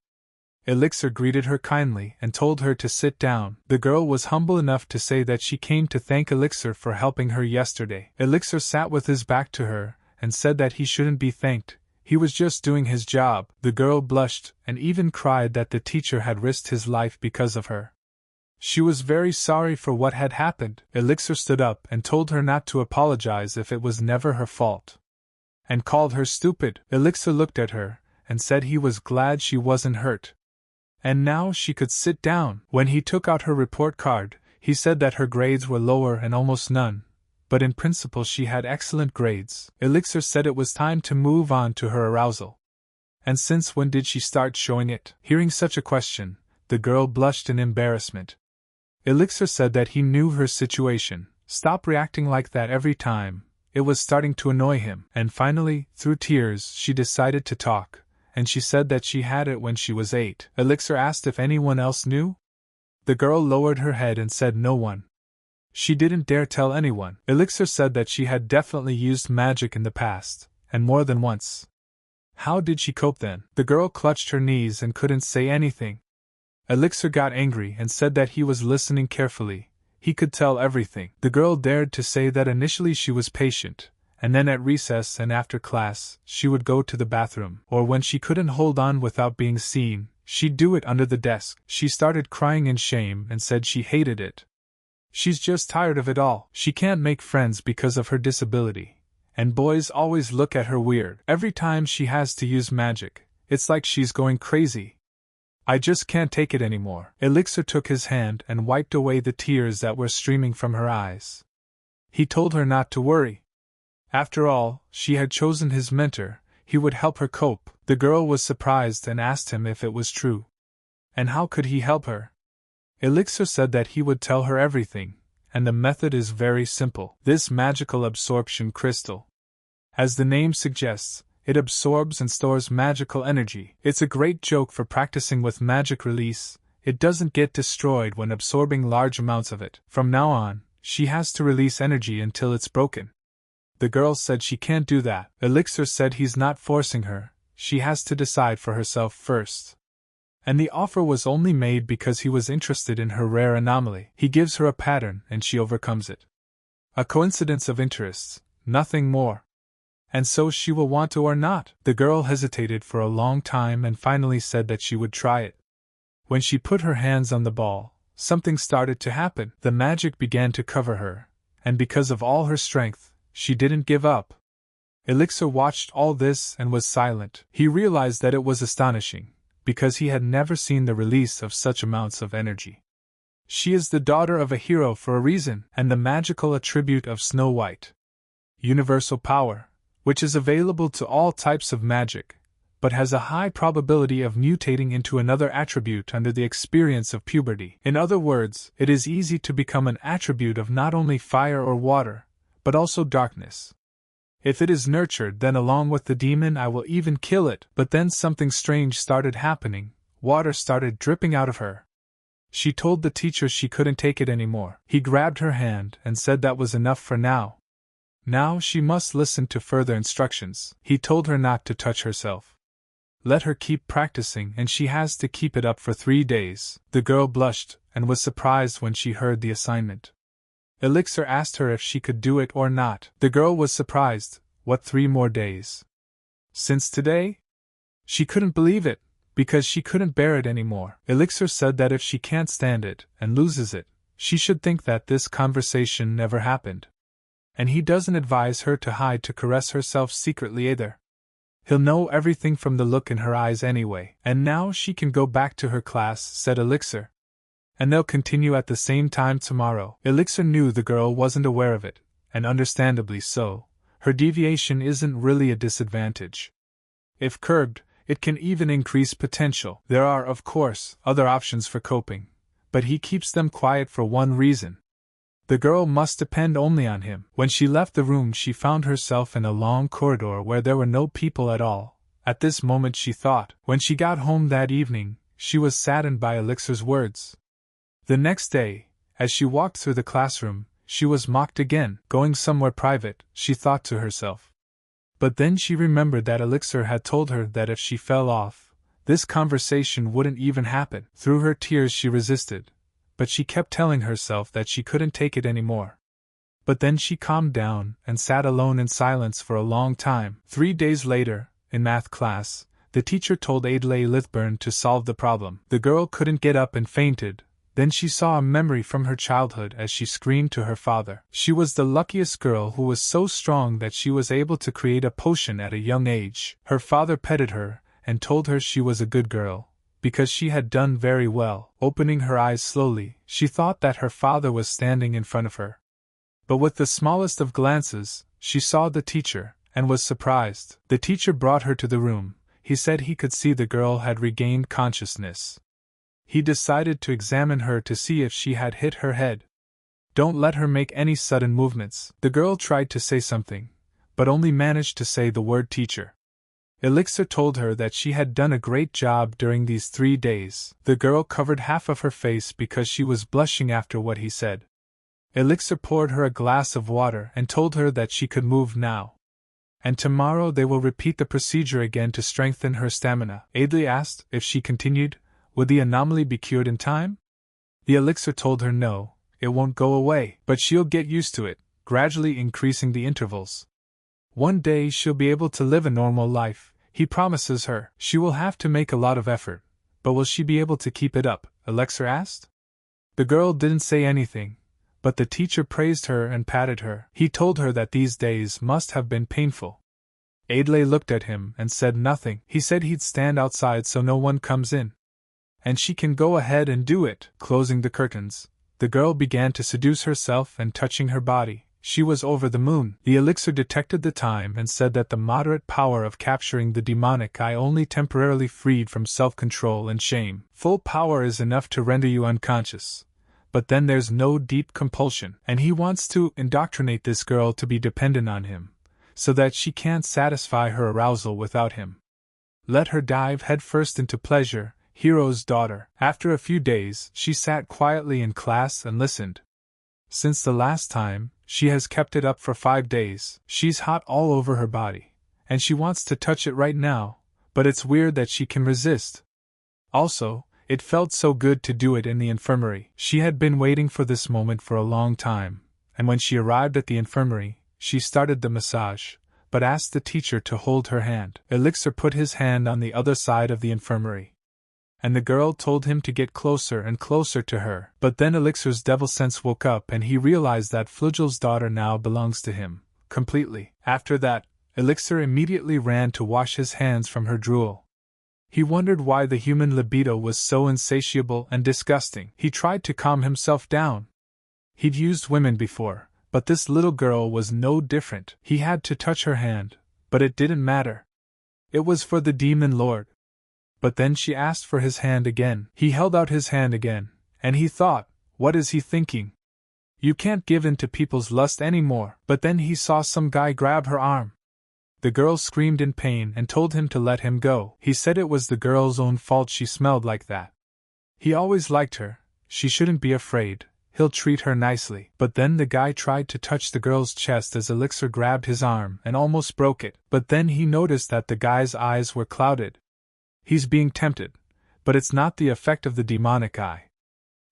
Elixir greeted her kindly and told her to sit down. The girl was humble enough to say that she came to thank Elixir for helping her yesterday. Elixir sat with his back to her and said that he shouldn't be thanked. He was just doing his job. The girl blushed and even cried that the teacher had risked his life because of her. She was very sorry for what had happened. Elixir stood up and told her not to apologize if it was never her fault, and called her stupid. Elixir looked at her and said he was glad she wasn't hurt, and now she could sit down. When he took out her report card, he said that her grades were lower and almost none, but in principle she had excellent grades. Elixir said it was time to move on to her arousal. And since when did she start showing it? Hearing such a question, the girl blushed in embarrassment. Elixir said that he knew her situation. Stop reacting like that every time. It was starting to annoy him. And finally, through tears, she decided to talk, and she said that she had it when she was 8. Elixir asked if anyone else knew. The girl lowered her head and said no one. She didn't dare tell anyone. Elixir said that she had definitely used magic in the past, and more than once. How did she cope then? The girl clutched her knees and couldn't say anything. Elixir got angry and said that he was listening carefully. He could tell everything. The girl dared to say that initially she was patient, and then at recess and after class, she would go to the bathroom, or when she couldn't hold on without being seen, she'd do it under the desk. She started crying in shame and said she hated it. She's just tired of it all. She can't make friends because of her disability, and boys always look at her weird. Every time she has to use magic, it's like she's going crazy. I just can't take it anymore. Elixir took his hand and wiped away the tears that were streaming from her eyes. He told her not to worry. After all, she had chosen his mentor. He would help her cope. The girl was surprised and asked him if it was true. And how could he help her? Elixir said that he would tell her everything, and the method is very simple. This magical absorption crystal, as the name suggests, it absorbs and stores magical energy. It's a great joke for practicing with magic release. It doesn't get destroyed when absorbing large amounts of it. From now on, she has to release energy until it's broken. The girl said she can't do that. Elixir said he's not forcing her. She has to decide for herself first. And the offer was only made because he was interested in her rare anomaly. He gives her a pattern and she overcomes it. A coincidence of interests, nothing more. And so she will want to or not. The girl hesitated for a long time and finally said that she would try it. When she put her hands on the ball, something started to happen. The magic began to cover her, and because of all her strength, she didn't give up. Elixir watched all this and was silent. He realized that it was astonishing, because he had never seen the release of such amounts of energy. She is the daughter of a hero for a reason, and the magical attribute of Snow White. Universal power, which is available to all types of magic, but has a high probability of mutating into another attribute under the experience of puberty. In other words, it is easy to become an attribute of not only fire or water, but also darkness. If it is nurtured, then along with the demon I will even kill it. But then something strange started happening. Water started dripping out of her. She told the teacher she couldn't take it anymore. He grabbed her hand and said that was enough for now. Now she must listen to further instructions. He told her not to touch herself. Let her keep practicing, and she has to keep it up for 3 days. The girl blushed and was surprised when she heard the assignment. Elixir asked her if she could do it or not. The girl was surprised. What, 3 more days? Since today? She couldn't believe it, because she couldn't bear it anymore. Elixir said that if she can't stand it and loses it, she should think that this conversation never happened. And he doesn't advise her to hide to caress herself secretly either. He'll know everything from the look in her eyes anyway. And now she can go back to her class, said Elixir. And they'll continue at the same time tomorrow. Elixir knew the girl wasn't aware of it, and understandably so. Her deviation isn't really a disadvantage. If curbed, it can even increase potential. There are, of course, other options for coping, but he keeps them quiet for one reason. The girl must depend only on him. When she left the room, she found herself in a long corridor where there were no people at all. At this moment she thought. When she got home that evening, she was saddened by Elixir's words. The next day, as she walked through the classroom, she was mocked again. Going somewhere private, she thought to herself. But then she remembered that Elixir had told her that if she fell off, this conversation wouldn't even happen. Through her tears she resisted, but she kept telling herself that she couldn't take it anymore. But then she calmed down and sat alone in silence for a long time. 3 days later, in math class, the teacher told Adlay Lithburn to solve the problem. The girl couldn't get up and fainted. Then she saw a memory from her childhood as she screamed to her father. She was the luckiest girl who was so strong that she was able to create a potion at a young age. Her father petted her and told her she was a good girl, because she had done very well. Opening her eyes slowly, she thought that her father was standing in front of her. But with the smallest of glances, she saw the teacher, and was surprised. The teacher brought her to the room. He said he could see the girl had regained consciousness. He decided to examine her to see if she had hit her head. Don't let her make any sudden movements. The girl tried to say something, but only managed to say the word teacher. Elixir told her that she had done a great job during these 3 days. The girl covered half of her face because she was blushing after what he said. Elixir poured her a glass of water and told her that she could move now. And tomorrow they will repeat the procedure again to strengthen her stamina. Adlay asked if she continued, would the anomaly be cured in time? The elixir told her no, it won't go away, but she'll get used to it, gradually increasing the intervals. One day she'll be able to live a normal life, he promises her. She will have to make a lot of effort, but will she be able to keep it up? Elixir asked. The girl didn't say anything, but the teacher praised her and patted her. He told her that these days must have been painful. Adlay looked at him and said nothing. He said he'd stand outside so no one comes in. And she can go ahead and do it. Closing the curtains, the girl began to seduce herself and touching her body. She was over the moon. The elixir detected the time and said that the moderate power of capturing the demonic eye only temporarily freed from self-control and shame. Full power is enough to render you unconscious. But then there's no deep compulsion, and he wants to indoctrinate this girl to be dependent on him, so that she can't satisfy her arousal without him. Let her dive headfirst into pleasure, hero's daughter. After a few days, she sat quietly in class and listened. Since the last time, she has kept it up for 5 days. She's hot all over her body, and she wants to touch it right now, but it's weird that she can resist. Also, it felt so good to do it in the infirmary. She had been waiting for this moment for a long time, and when she arrived at the infirmary, she started the massage, but asked the teacher to hold her hand. Elixir put his hand on the other side of the infirmary, and the girl told him to get closer and closer to her. But then Elixir's devil sense woke up and he realized that Flugel's daughter now belongs to him, completely. After that, Elixir immediately ran to wash his hands from her drool. He wondered why the human libido was so insatiable and disgusting. He tried to calm himself down. He'd used women before, but this little girl was no different. He had to touch her hand, but it didn't matter. It was for the demon lord. But then she asked for his hand again. He held out his hand again, and he thought, what is he thinking? You can't give in to people's lust anymore. But then he saw some guy grab her arm. The girl screamed in pain and told him to let him go. He said it was the girl's own fault she smelled like that. He always liked her, she shouldn't be afraid, he'll treat her nicely. But then the guy tried to touch the girl's chest as Elixir grabbed his arm and almost broke it. But then he noticed that the guy's eyes were clouded. He's being tempted, but it's not the effect of the demonic eye.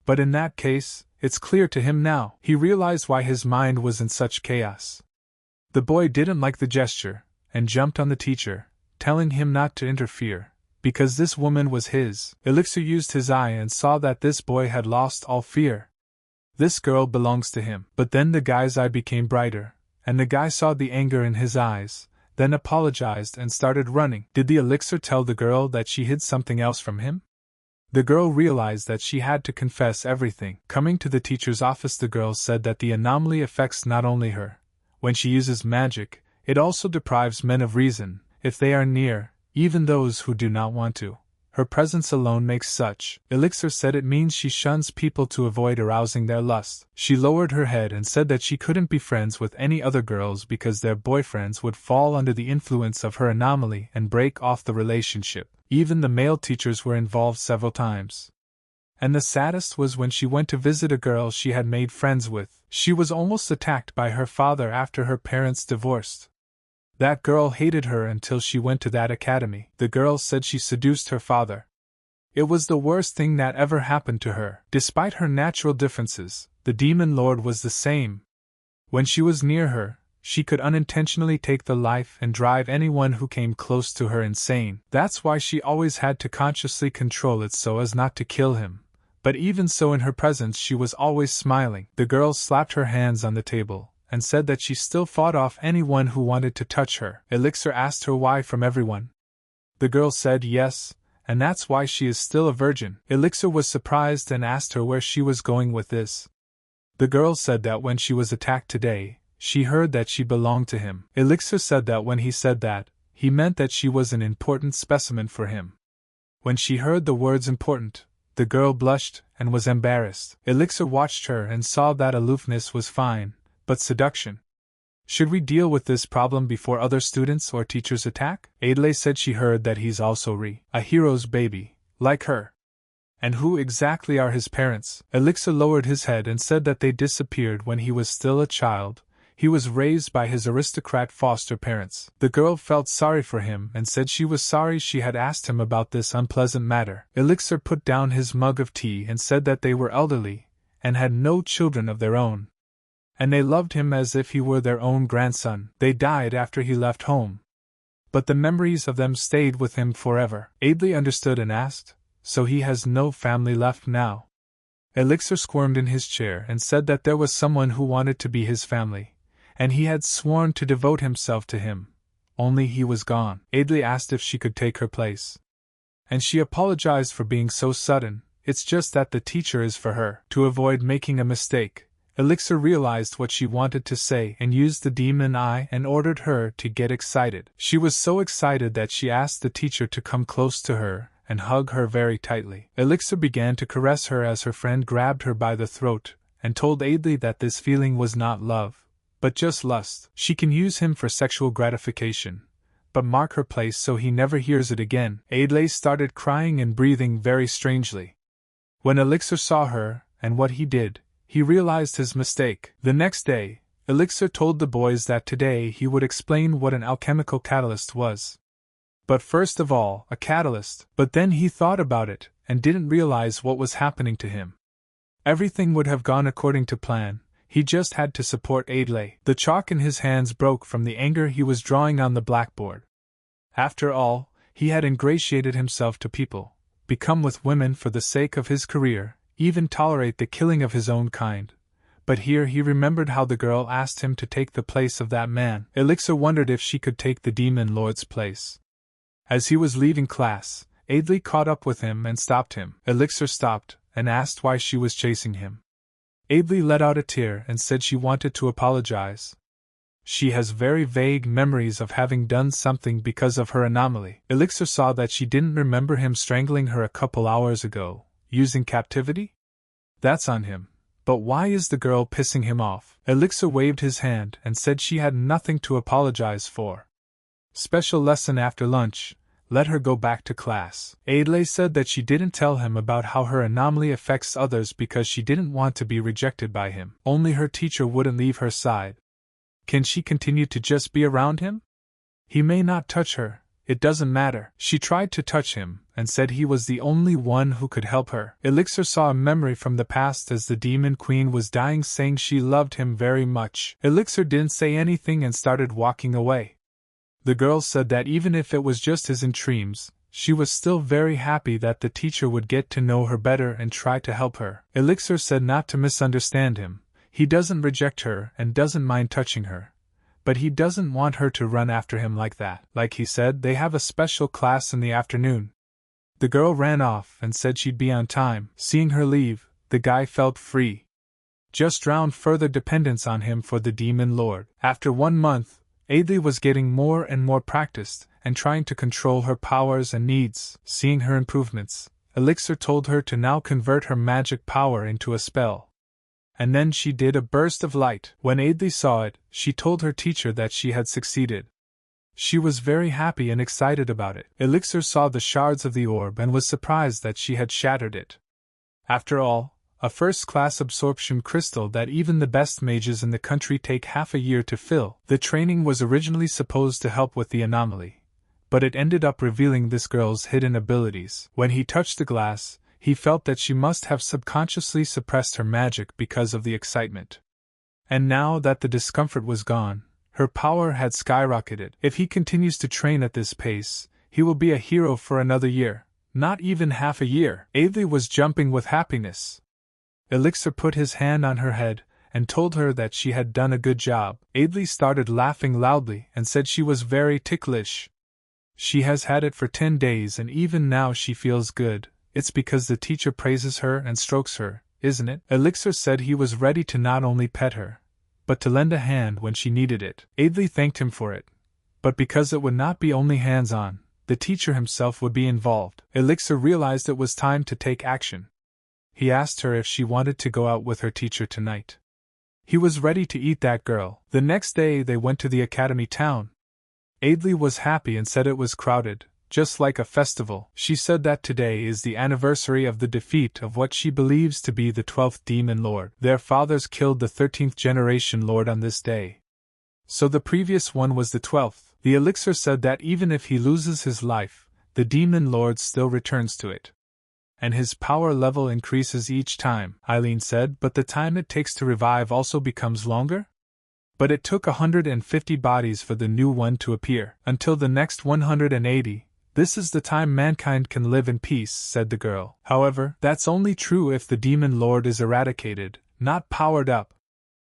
But in that case, it's clear to him now. He realized why his mind was in such chaos. The boy didn't like the gesture, and jumped on the teacher, telling him not to interfere, because this woman was his. Elixir used his eye and saw that this boy had lost all fear. This girl belongs to him. But then the guy's eye became brighter, and the guy saw the anger in his eyes, then apologized and started running. Did the elixir tell the girl that she hid something else from him? The girl realized that she had to confess everything. Coming to the teacher's office, the girl said that the anomaly affects not only her. When she uses magic, it also deprives men of reason, if they are near, even those who do not want to. Her presence alone makes such. Elixir said it means she shuns people to avoid arousing their lust. She lowered her head and said that she couldn't be friends with any other girls because their boyfriends would fall under the influence of her anomaly and break off the relationship. Even the male teachers were involved several times. And the saddest was when she went to visit a girl she had made friends with. She was almost attacked by her father after her parents divorced. That girl hated her until she went to that academy. The girl said she seduced her father. It was the worst thing that ever happened to her. Despite her natural differences, the demon lord was the same. When she was near her, she could unintentionally take the life and drive anyone who came close to her insane. That's why she always had to consciously control it so as not to kill him. But even so, in her presence she was always smiling. The girl slapped her hands on the table and said that she still fought off anyone who wanted to touch her. Elixir asked her why from everyone. The girl said yes, and that's why she is still a virgin. Elixir was surprised and asked her where she was going with this. The girl said that when she was attacked today, she heard that she belonged to him. Elixir said that when he said that, he meant that she was an important specimen for him. When she heard the words important, the girl blushed and was embarrassed. Elixir watched her and saw that aloofness was fine, but seduction. Should we deal with this problem before other students or teachers attack? Adlay said she heard that he's also a hero's baby, like her. And who exactly are his parents? Elixir lowered his head and said that they disappeared when he was still a child. He was raised by his aristocrat foster parents. The girl felt sorry for him and said she was sorry she had asked him about this unpleasant matter. Elixir put down his mug of tea and said that they were elderly and had no children of their own. And they loved him as if he were their own grandson. They died after he left home, but the memories of them stayed with him forever. Adlay understood and asked, so he has no family left now? Elixir squirmed in his chair and said that there was someone who wanted to be his family, and he had sworn to devote himself to him, only he was gone. Adlay asked if she could take her place, and she apologized for being so sudden. It's just that the teacher is for her. To avoid making a mistake, Elixir realized what she wanted to say and used the demon eye and ordered her to get excited. She was so excited that she asked the teacher to come close to her and hug her very tightly. Elixir began to caress her as her friend grabbed her by the throat and told Adlay that this feeling was not love, but just lust. She can use him for sexual gratification, but mark her place so he never hears it again. Adlay started crying and breathing very strangely. When Elixir saw her and what he did, he realized his mistake. The next day, Elixir told the boys that today he would explain what an alchemical catalyst was. But first of all, a catalyst. But then he thought about it and didn't realize what was happening to him. Everything would have gone according to plan. He just had to support Adlay. The chalk in his hands broke from the anger he was drawing on the blackboard. After all, he had ingratiated himself to people, become with women for the sake of his career, even tolerate the killing of his own kind. But here he remembered how the girl asked him to take the place of that man. Elixir wondered if she could take the demon lord's place. As he was leaving class, Adlay caught up with him and stopped him. Elixir stopped and asked why she was chasing him. Adlay let out a tear and said she wanted to apologize. She has very vague memories of having done something because of her anomaly. Elixir saw that she didn't remember him strangling her a couple hours ago. Using captivity? That's on him. But why is the girl pissing him off? Elixir waved his hand and said she had nothing to apologize for. Special lesson after lunch. Let her go back to class. Adlay said that she didn't tell him about how her anomaly affects others because she didn't want to be rejected by him. Only her teacher wouldn't leave her side. Can she continue to just be around him? He may not touch her. It doesn't matter. She tried to touch him, and said he was the only one who could help her. Elixir saw a memory from the past as the Demon Queen was dying, saying she loved him very much. Elixir didn't say anything and started walking away. The girl said that even if it was just in dreams, she was still very happy that the teacher would get to know her better and try to help her. Elixir said not to misunderstand him. He doesn't reject her and doesn't mind touching her. But he doesn't want her to run after him like that. Like he said, they have a special class in the afternoon. The girl ran off and said she'd be on time. Seeing her leave, the guy felt free. Just drowned further dependence on him for the Demon Lord. After 1 month, Adlay was getting more and more practiced and trying to control her powers and needs. Seeing her improvements, Elixir told her to now convert her magic power into a spell. And then she did a burst of light. When Adlay saw it, she told her teacher that she had succeeded. She was very happy and excited about it. Elixir saw the shards of the orb and was surprised that she had shattered it. After all, a first-class absorption crystal that even the best mages in the country take half a year to fill. The training was originally supposed to help with the anomaly, but it ended up revealing this girl's hidden abilities. When he touched the glass, he felt that she must have subconsciously suppressed her magic because of the excitement. And now that the discomfort was gone, her power had skyrocketed. If he continues to train at this pace, he will be a hero for another year, not even half a year. Adlay was jumping with happiness. Elixir put his hand on her head and told her that she had done a good job. Adlay started laughing loudly and said she was very ticklish. She has had it for 10 days and even now she feels good. It's because the teacher praises her and strokes her, isn't it? Elixir said he was ready to not only pet her, but to lend a hand when she needed it. Adlay thanked him for it, but because it would not be only hands-on, the teacher himself would be involved. Elixir realized it was time to take action. He asked her if she wanted to go out with her teacher tonight. He was ready to eat that girl. The next day they went to the academy town. Adlay was happy and said it was crowded, just like a festival. She said that today is the anniversary of the defeat of what she believes to be the 12th Demon Lord. Their fathers killed the 13th generation Lord on this day. So the previous one was the 12th. The elixir said that even if he loses his life, the Demon Lord still returns to it. And his power level increases each time, Eileen said, but the time it takes to revive also becomes longer? But it took 150 bodies for the new one to appear. Until the next 180, this is the time mankind can live in peace, said the girl. However, that's only true if the Demon Lord is eradicated, not powered up.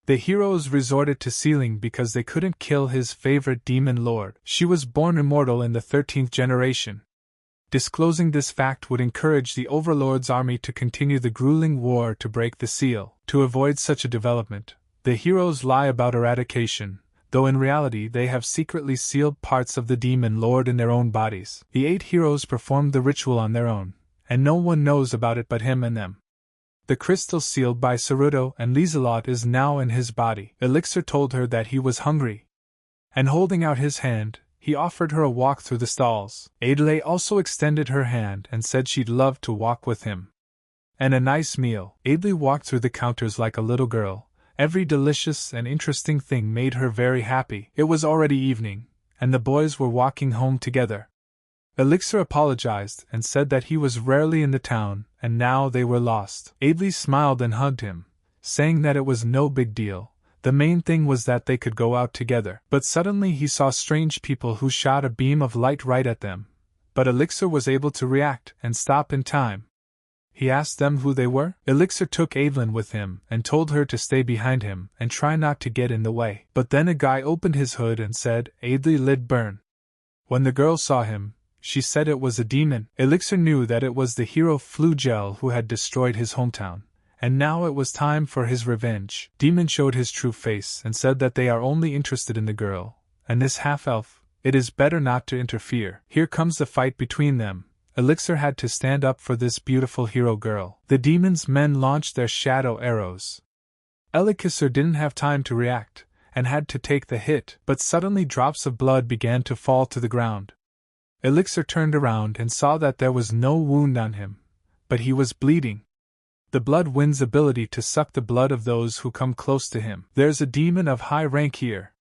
The heroes resorted to sealing because they couldn't kill his favorite Demon Lord. She was born immortal in the 13th generation. Disclosing this fact would encourage the Overlord's army to continue the grueling war to break the seal. To avoid such a development, the heroes lie about eradication, though in reality they have secretly sealed parts of the Demon Lord in their own bodies. The 8 heroes performed the ritual on their own, and no one knows about it but him and them. The crystal sealed by Ceruto and Lieselot is now in his body. Elixir told her that he was hungry, and holding out his hand, he offered her a walk through the stalls. Adlay also extended her hand and said she'd love to walk with him. And a nice meal. Adlay walked through the counters like a little girl. Every delicious and interesting thing made her very happy. It was already evening, and the boys were walking home together. Elixir apologized and said that he was rarely in the town, and now they were lost. Adlay smiled and hugged him, saying that it was no big deal. The main thing was that they could go out together. But suddenly he saw strange people who shot a beam of light right at them. But Elixir was able to react and stop in time. He asked them who they were. Elixir took Adlyn with him and told her to stay behind him and try not to get in the way. But then a guy opened his hood and said, "Adlay lid burn." When the girl saw him, she said it was a demon. Elixir knew that it was the hero Flugel who had destroyed his hometown. And now it was time for his revenge. Demon showed his true face and said that they are only interested in the girl, and this half-elf. It is better not to interfere. Here comes the fight between them. Elixir had to stand up for this beautiful hero girl. The demon's men launched their shadow arrows. Elixir didn't have time to react, and had to take the hit, but suddenly drops of blood began to fall to the ground. Elixir turned around and saw that there was no wound on him, but he was bleeding. The Blood Wind's ability to suck the blood of those who come close to him. There's a demon of high rank here.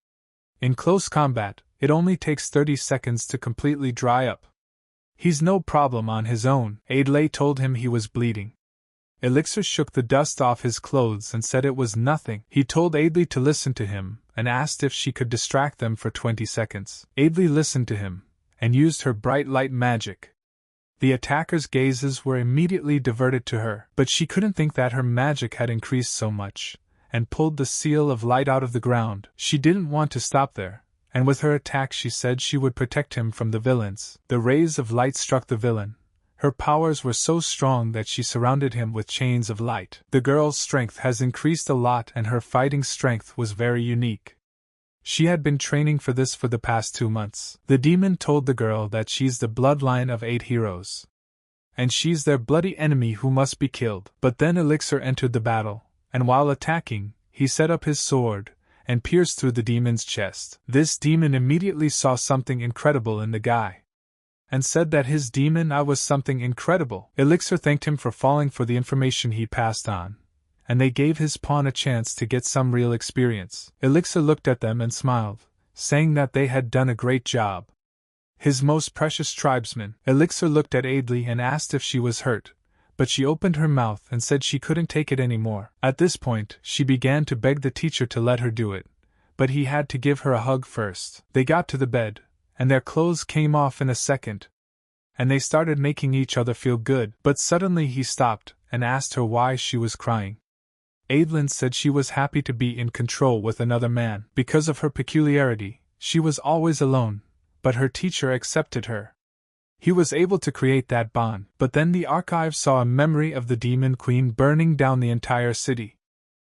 In close combat, it only takes 30 seconds to completely dry up. He's no problem on his own. Adlay told him he was bleeding. Elixir shook the dust off his clothes and said it was nothing. He told Adlay to listen to him and asked if she could distract them for 20 seconds. Adlay listened to him and used her bright light magic. The attackers' gazes were immediately diverted to her, but she couldn't think that her magic had increased so much, and pulled the seal of light out of the ground. She didn't want to stop there, and with her attack she said she would protect him from the villains. The rays of light struck the villain. Her powers were so strong that she surrounded him with chains of light. The girl's strength has increased a lot and her fighting strength was very unique. She had been training for this for the past 2 months. The demon told the girl that she's the bloodline of 8 heroes. And she's their bloody enemy who must be killed. But then Elixir entered the battle, and while attacking, he set up his sword, and pierced through the demon's chest. This demon immediately saw something incredible in the guy, and said that his demon eye was something incredible. Elixir thanked him for falling for the information he passed on, and they gave his pawn a chance to get some real experience. Elixir looked at them and smiled, saying that they had done a great job. His most precious tribesmen. Elixir looked at Adlay and asked if she was hurt, but she opened her mouth and said she couldn't take it anymore. At this point, she began to beg the teacher to let her do it, but he had to give her a hug first. They got to the bed, and their clothes came off in a second, and they started making each other feel good. But suddenly he stopped and asked her why she was crying. Adlay said she was happy to be in control with another man. Because of her peculiarity, she was always alone, but her teacher accepted her. He was able to create that bond. But then the archive saw a memory of the demon queen burning down the entire city.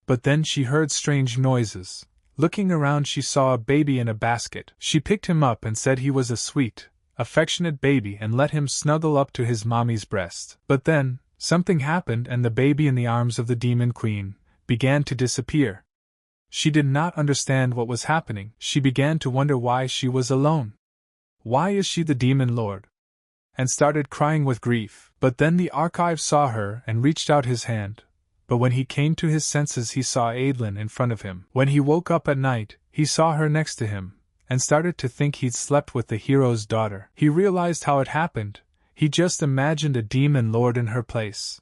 But then she heard strange noises. Looking around, she saw a baby in a basket. She picked him up and said he was a sweet, affectionate baby and let him snuggle up to his mommy's breast. But then, something happened and the baby in the arms of the demon queen began to disappear. She did not understand what was happening. She began to wonder why she was alone. Why is she the demon lord? And started crying with grief. But then the archive saw her and reached out his hand. But when he came to his senses he saw Adlay in front of him. When he woke up at night, he saw her next to him, and started to think he'd slept with the hero's daughter. He realized how it happened. He just imagined a demon lord in her place.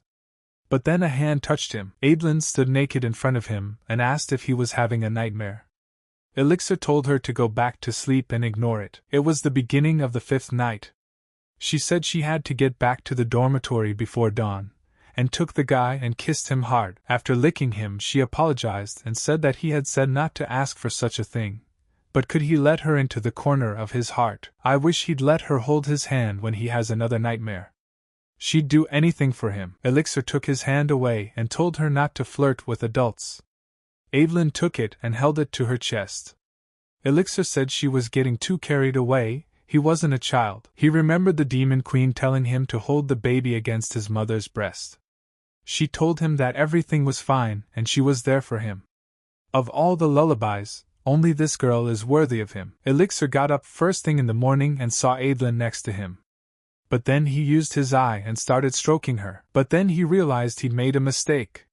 But then a hand touched him. Adlay stood naked in front of him and asked if he was having a nightmare. Elixir told her to go back to sleep and ignore it. It was the beginning of the 5th night. She said she had to get back to the dormitory before dawn, and took the guy and kissed him hard. After licking him, she apologized and said that he had said not to ask for such a thing. But could he let her into the corner of his heart? I wish he'd let her hold his hand when he has another nightmare. She'd do anything for him. Elixir took his hand away and told her not to flirt with adults. Adlay took it and held it to her chest. Elixir said she was getting too carried away. He wasn't a child. He remembered the demon queen telling him to hold the baby against his mother's breast. She told him that everything was fine and she was there for him. Of all the lullabies, only this girl is worthy of him. Elixir got up first thing in the morning and saw Adlay next to him. But then he used his eye and started stroking her. But then he realized he'd made a mistake,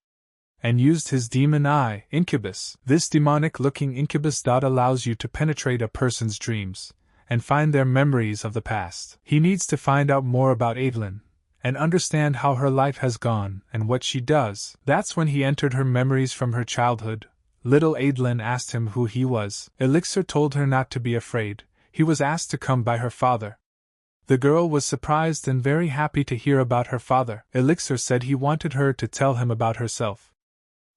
and used his demon eye, incubus. This demonic-looking incubus dot allows you to penetrate a person's dreams and find their memories of the past. He needs to find out more about Adlay and understand how her life has gone and what she does. That's when he entered her memories from her childhood. Little Adlay asked him who he was. Elixir told her not to be afraid. He was asked to come by her father. The girl was surprised and very happy to hear about her father. Elixir said he wanted her to tell him about herself.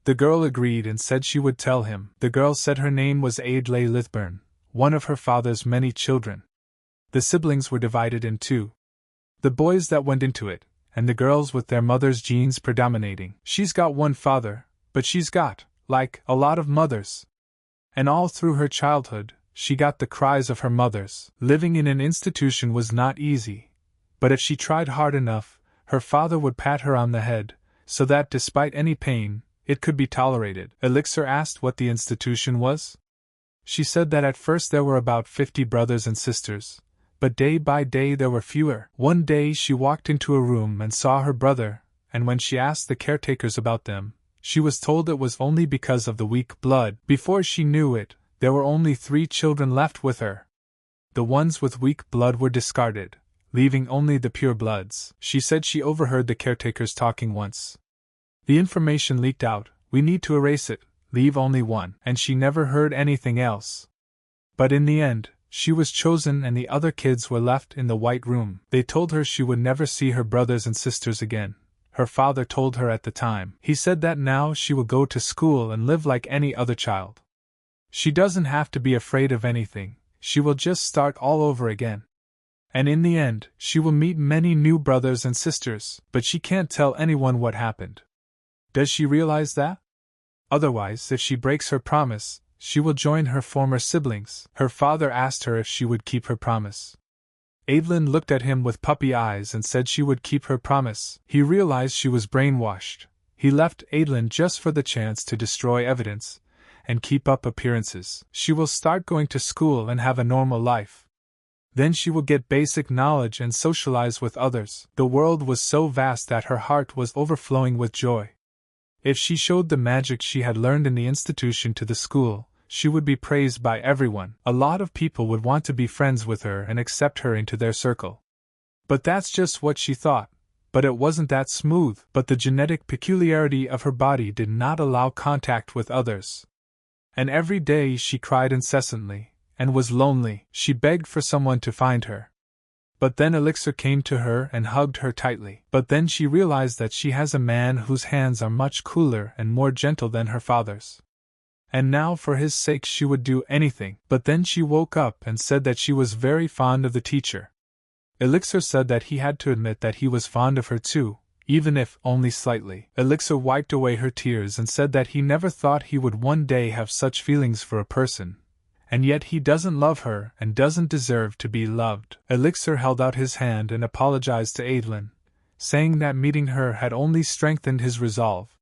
The girl agreed and said she would tell him. The girl said her name was Adlay Lithburn, one of her father's many children. The siblings were divided in two. The boys that went into it, and the girls with their mother's genes predominating. She's got one father, but she's got, like, a lot of mothers. And all through her childhood, she got the cries of her mothers. Living in an institution was not easy, but if she tried hard enough, her father would pat her on the head, so that despite any pain, it could be tolerated. Elixir asked what the institution was. She said that at first there were about 50 brothers and sisters, but day by day there were fewer. One day she walked into a room and saw her brother, and when she asked the caretakers about them, she was told it was only because of the weak blood. Before she knew it, there were only 3 children left with her. The ones with weak blood were discarded, leaving only the pure bloods. She said she overheard the caretakers talking once. The information leaked out, we need to erase it, leave only one, and she never heard anything else. But in the end, she was chosen and the other kids were left in the white room. They told her she would never see her brothers and sisters again. Her father told her at the time. He said that now she will go to school and live like any other child. She doesn't have to be afraid of anything, she will just start all over again. And in the end, she will meet many new brothers and sisters, but she can't tell anyone what happened. Does she realize that? Otherwise, if she breaks her promise, she will join her former siblings. Her father asked her if she would keep her promise. Adlay looked at him with puppy eyes and said she would keep her promise. He realized she was brainwashed. He left Adlay just for the chance to destroy evidence and keep up appearances. She will start going to school and have a normal life. Then she will get basic knowledge and socialize with others. The world was so vast that her heart was overflowing with joy. If she showed the magic she had learned in the institution to the school, she would be praised by everyone. A lot of people would want to be friends with her and accept her into their circle. But that's just what she thought. But it wasn't that smooth. But the genetic peculiarity of her body did not allow contact with others. And every day she cried incessantly, and was lonely. She begged for someone to find her. But then Elixir came to her and hugged her tightly. But then she realized that she has a man whose hands are much cooler and more gentle than her father's. And now for his sake she would do anything. But then she woke up and said that she was very fond of the teacher. Elixir said that he had to admit that he was fond of her too, even if only slightly. Elixir wiped away her tears and said that he never thought he would one day have such feelings for a person. And yet he doesn't love her and doesn't deserve to be loved. Elixir held out his hand and apologized to Adlay, saying that meeting her had only strengthened his resolve.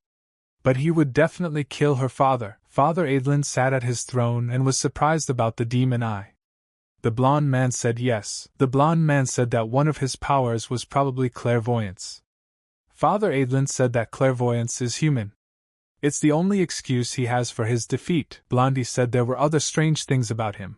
But he would definitely kill her father. Father Adlay sat at his throne and was surprised about the demon eye. The blonde man said yes. The blonde man said that one of his powers was probably clairvoyance. Father Adlay said that clairvoyance is human. It's the only excuse he has for his defeat. Blondie said there were other strange things about him.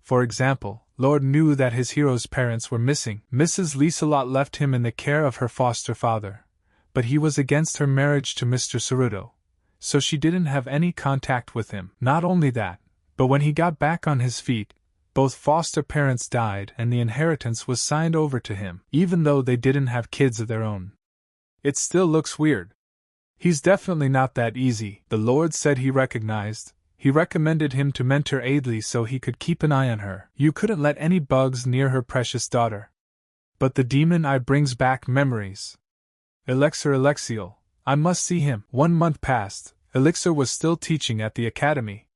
For example, Lord knew that his hero's parents were missing. Mrs. Lieselot left him in the care of her foster father, but he was against her marriage to Mr. Ceruto, so she didn't have any contact with him. Not only that, but when he got back on his feet, both foster parents died and the inheritance was signed over to him, even though they didn't have kids of their own. It still looks weird. He's definitely not that easy, the Lord said he recognized. He recommended him to mentor Adlay so he could keep an eye on her. You couldn't let any bugs near her precious daughter. But the demon eye brings back memories. Elexiel, I must see him. 1 month passed. Elixir was still teaching at the academy.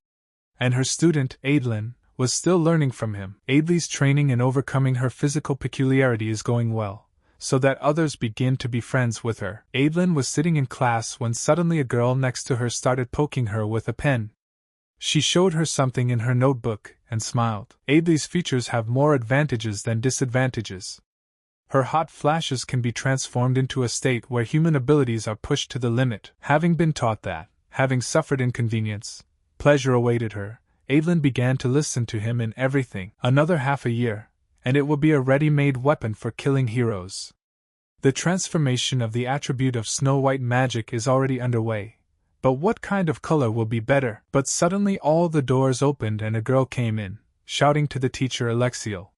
And her student, Adlay, was still learning from him. Adlay's training in overcoming her physical peculiarity is going well, so that others begin to be friends with her. Adlay was sitting in class when suddenly a girl next to her started poking her with a pen. She showed her something in her notebook and smiled. Adlay's features have more advantages than disadvantages. Her hot flashes can be transformed into a state where human abilities are pushed to the limit. Having been taught that, having suffered inconvenience, pleasure awaited her, Adlay began to listen to him in everything. Another half a year, and it will be a ready-made weapon for killing heroes. The transformation of the attribute of Snow White magic is already underway. But what kind of color will be better? But suddenly all the doors opened and a girl came in, shouting to the teacher Elexiel.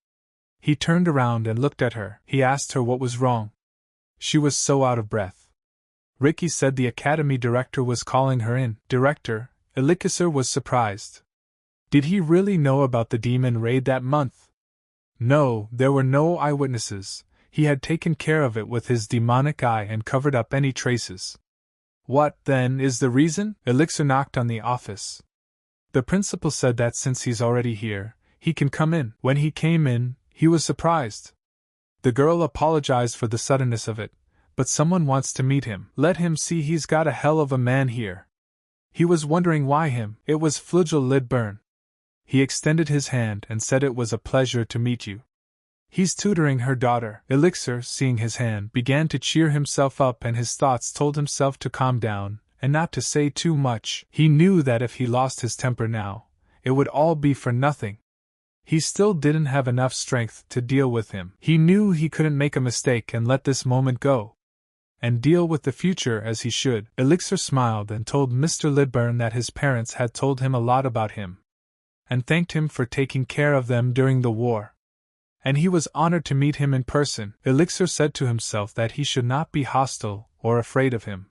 He turned around and looked at her. He asked her what was wrong. She was so out of breath. Ricky said the academy director was calling her in. Director, Elixir was surprised. Did he really know about the demon raid that month? No, there were no eyewitnesses. He had taken care of it with his demonic eye and covered up any traces. What, then, is the reason? Elixir knocked on the office. The principal said that since he's already here, he can come in. When he came in, he was surprised. The girl apologized for the suddenness of it, but someone wants to meet him. Let him see, he's got a hell of a man here. He was wondering why him. It was Flugel Lidburn. He extended his hand and said it was a pleasure to meet you. He's tutoring her daughter. Elixir, seeing his hand, began to cheer himself up, and his thoughts told himself to calm down and not to say too much. He knew that if he lost his temper now, it would all be for nothing. He still didn't have enough strength to deal with him. He knew he couldn't make a mistake and let this moment go, and deal with the future as he should. Elixir smiled and told Mr. Lidburn that his parents had told him a lot about him, and thanked him for taking care of them during the war, and he was honored to meet him in person. Elixir said to himself that he should not be hostile or afraid of him.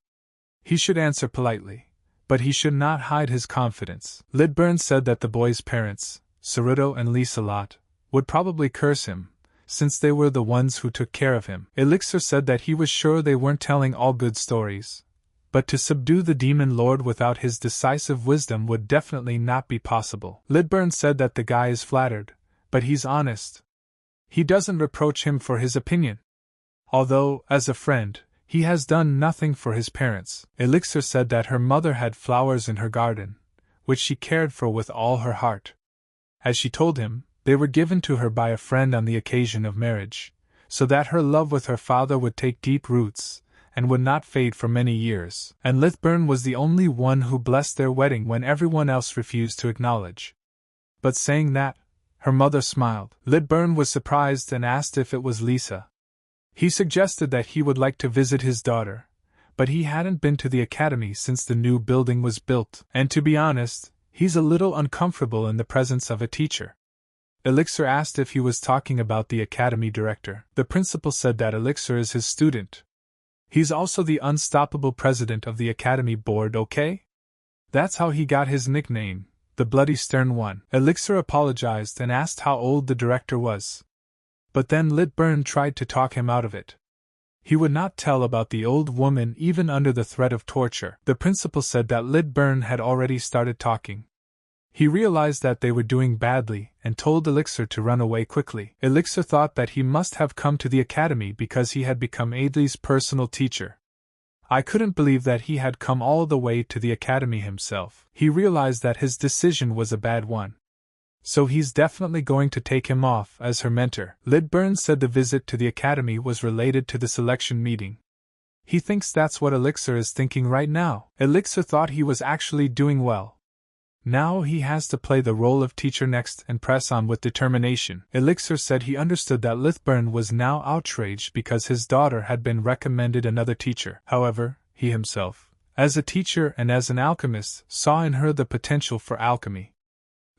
He should answer politely, but he should not hide his confidence. Lidburn said that the boy's parents, Saruto and Liselot, would probably curse him, since they were the ones who took care of him. Elixir said that he was sure they weren't telling all good stories, but to subdue the demon lord without his decisive wisdom would definitely not be possible. Lidburn said that the guy is flattered, but he's honest. He doesn't reproach him for his opinion, although, as a friend, he has done nothing for his parents. Elixir said that her mother had flowers in her garden, which she cared for with all her heart. As she told him, they were given to her by a friend on the occasion of marriage, so that her love with her father would take deep roots, and would not fade for many years. And Lidburn was the only one who blessed their wedding when everyone else refused to acknowledge. But saying that, her mother smiled. Lidburn was surprised and asked if it was Lisa. He suggested that he would like to visit his daughter, but he hadn't been to the academy since the new building was built, and to be honest, he's a little uncomfortable in the presence of a teacher. Elixir asked if he was talking about the academy director. The principal said that Elixir is his student. He's also the unstoppable president of the academy board, okay? That's how he got his nickname, the Bloody Stern One. Elixir apologized and asked how old the director was. But then Lidburn tried to talk him out of it. He would not tell about the old woman even under the threat of torture. The principal said that Lidburn had already started talking. He realized that they were doing badly and told Elixir to run away quickly. Elixir thought that he must have come to the academy because he had become Adlay's personal teacher. I couldn't believe that he had come all the way to the academy himself. He realized that his decision was a bad one. So he's definitely going to take him off as her mentor. Lidburn said the visit to the academy was related to the selection meeting. He thinks that's what Elixir is thinking right now. Elixir thought he was actually doing well. Now he has to play the role of teacher next and press on with determination. Elixir said he understood that Lidburn was now outraged because his daughter had been recommended another teacher. However, he himself, as a teacher and as an alchemist, saw in her the potential for alchemy.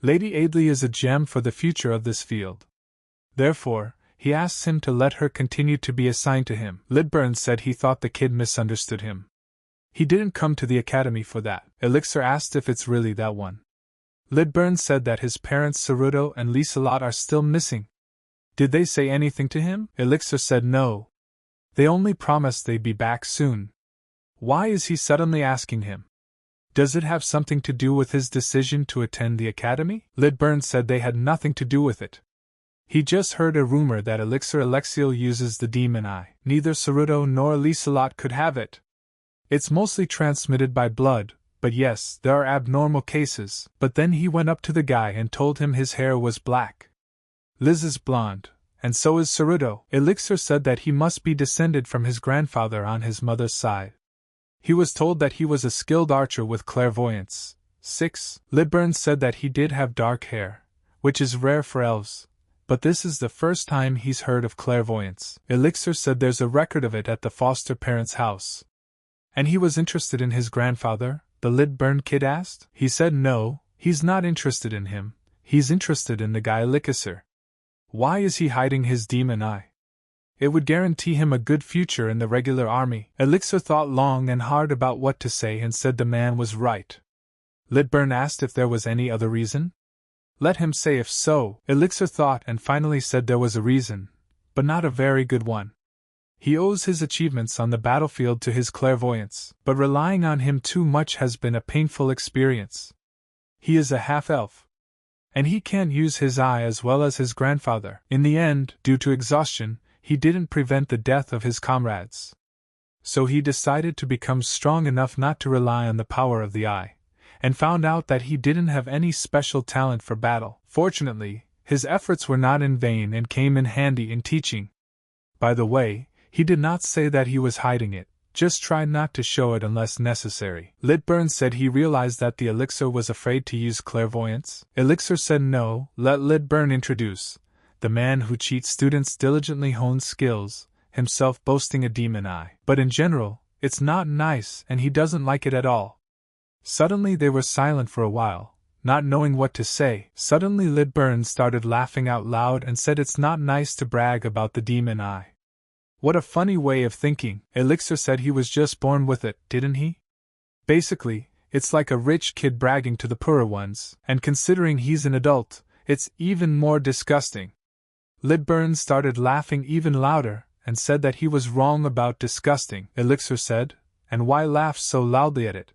Lady Adlay is a gem for the future of this field. Therefore, he asks him to let her continue to be assigned to him. Lidburn said he thought the kid misunderstood him. He didn't come to the academy for that. Elixir asked if it's really that one. Lidburn said that his parents Saruto and Liselot are still missing. Did they say anything to him? Elixir said no. They only promised they'd be back soon. Why is he suddenly asking him? Does it have something to do with his decision to attend the academy? Lidburn said they had nothing to do with it. He just heard a rumor that Elixir Alexiel uses the demon eye. Neither Saruto nor Liselot could have it. It's mostly transmitted by blood, but yes, there are abnormal cases. But then he went up to the guy and told him his hair was black. Liz is blonde, and so is Saruto. Elixir said that he must be descended from his grandfather on his mother's side. He was told that he was a skilled archer with clairvoyance. 6. Lidburn said that he did have dark hair, which is rare for elves, but this is the first time he's heard of clairvoyance. Elixir said there's a record of it at the foster parents' house. And he was interested in his grandfather? The Lidburn kid asked. He said no, he's not interested in him, he's interested in the guy Elixir. Why is he hiding his demon eye? It would guarantee him a good future in the regular army. Elixir thought long and hard about what to say and said the man was right. Lidburn asked if there was any other reason. Let him say if so. Elixir thought and finally said there was a reason, but not a very good one. He owes his achievements on the battlefield to his clairvoyance, but relying on him too much has been a painful experience. He is a half-elf, and he can't use his eye as well as his grandfather. In the end, due to exhaustion, he didn't prevent the death of his comrades. So he decided to become strong enough not to rely on the power of the eye, and found out that he didn't have any special talent for battle. Fortunately, his efforts were not in vain and came in handy in teaching. By the way, he did not say that he was hiding it, just tried not to show it unless necessary. Lidburn said he realized that the elixir was afraid to use clairvoyance. Elixir said no, let Lidburn introduce. The man who cheats students diligently hones skills, himself boasting a demon eye. But in general, it's not nice and he doesn't like it at all. Suddenly they were silent for a while, not knowing what to say. Suddenly Lidburn started laughing out loud and said it's not nice to brag about the demon eye. What a funny way of thinking. Elixir said he was just born with it, didn't he? Basically, it's like a rich kid bragging to the poorer ones, and considering he's an adult, it's even more disgusting. Lidburn started laughing even louder, and said that he was wrong about disgusting. Elixir said, and why laugh so loudly at it?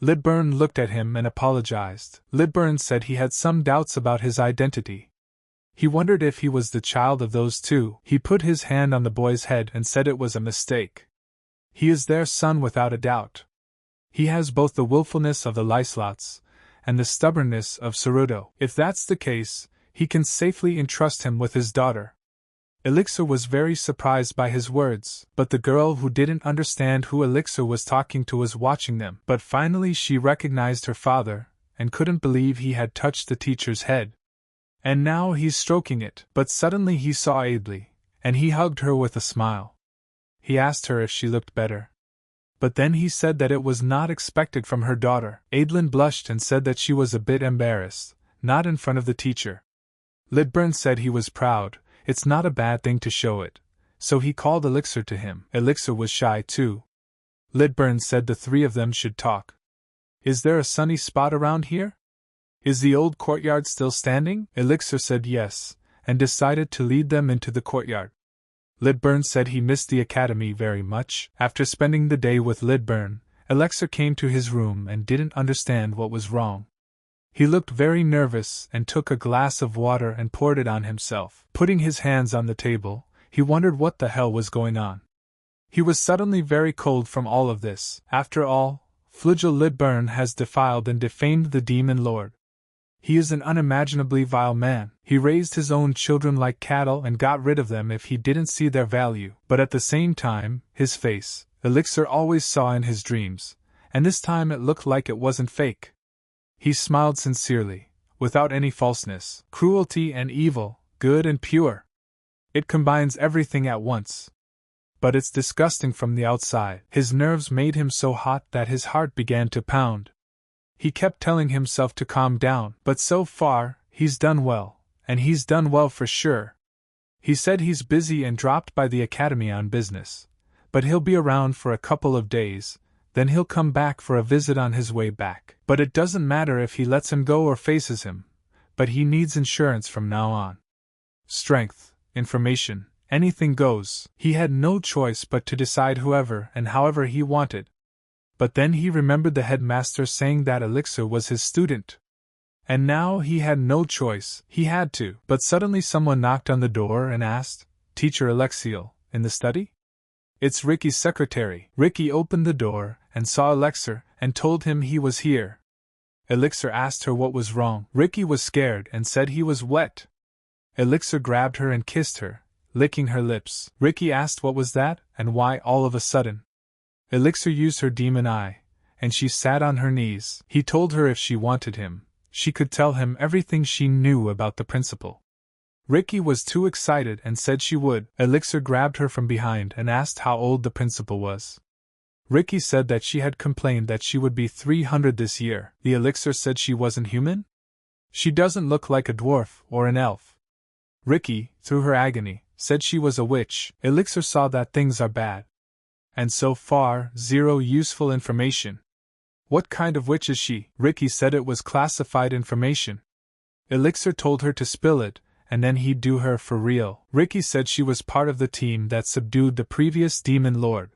Lidburn looked at him and apologized. Lidburn said he had some doubts about his identity. He wondered if he was the child of those two. He put his hand on the boy's head and said it was a mistake. He is their son without a doubt. He has both the willfulness of the Lycelots and the stubbornness of Cerudo. If that's the case, he can safely entrust him with his daughter. Elixir was very surprised by his words, but the girl who didn't understand who Elixir was talking to was watching them. But finally she recognized her father, and couldn't believe he had touched the teacher's head. And now he's stroking it. But suddenly he saw Adlay, and he hugged her with a smile. He asked her if she looked better. But then he said that it was not expected from her daughter. Adlay blushed and said that she was a bit embarrassed, not in front of the teacher. Lidburn said he was proud, it's not a bad thing to show it, so he called Elixir to him. Elixir was shy too. Lidburn said the three of them should talk. Is there a sunny spot around here? Is the old courtyard still standing? Elixir said yes, and decided to lead them into the courtyard. Lidburn said he missed the academy very much. After spending the day with Lidburn, Elixir came to his room and didn't understand what was wrong. He looked very nervous and took a glass of water and poured it on himself. Putting his hands on the table, he wondered what the hell was going on. He was suddenly very cold from all of this. After all, Flugel Lidburn has defiled and defamed the demon lord. He is an unimaginably vile man. He raised his own children like cattle and got rid of them if he didn't see their value. But at the same time, his face, Elixir always saw in his dreams, and this time it looked like it wasn't fake. He smiled sincerely, without any falseness. Cruelty and evil, good and pure. It combines everything at once. But it's disgusting from the outside. His nerves made him so hot that his heart began to pound. He kept telling himself to calm down, but so far, he's done well, and he's done well for sure. He said he's busy and dropped by the academy on business, but he'll be around for a couple of days, then he'll come back for a visit on his way back. But it doesn't matter if he lets him go or faces him, but he needs insurance from now on. Strength, information, anything goes. He had no choice but to decide whoever and however he wanted. But then he remembered the headmaster saying that Elixir was his student. And now he had no choice, he had to. But suddenly someone knocked on the door and asked, "Teacher Alexiel, in the study?" "It's Ricky's secretary." Ricky opened the door and saw Elixir and told him he was here. Elixir asked her what was wrong. Ricky was scared and said he was wet. Elixir grabbed her and kissed her, licking her lips. Ricky asked what was that and why all of a sudden. Elixir used her demon eye, and she sat on her knees. He told her if she wanted him, she could tell him everything she knew about the principal. Ricky was too excited and said she would. Elixir grabbed her from behind and asked how old the principal was. Ricky said that she had complained that she would be 300 this year. The Elixir said she wasn't human? She doesn't look like a dwarf or an elf. Ricky, through her agony, said she was a witch. Elixir saw that things are bad. And so far, zero useful information. What kind of witch is she? Ricky said it was classified information. Elixir told her to spill it, and then he'd do her for real. Ricky said she was part of the team that subdued the previous demon lord.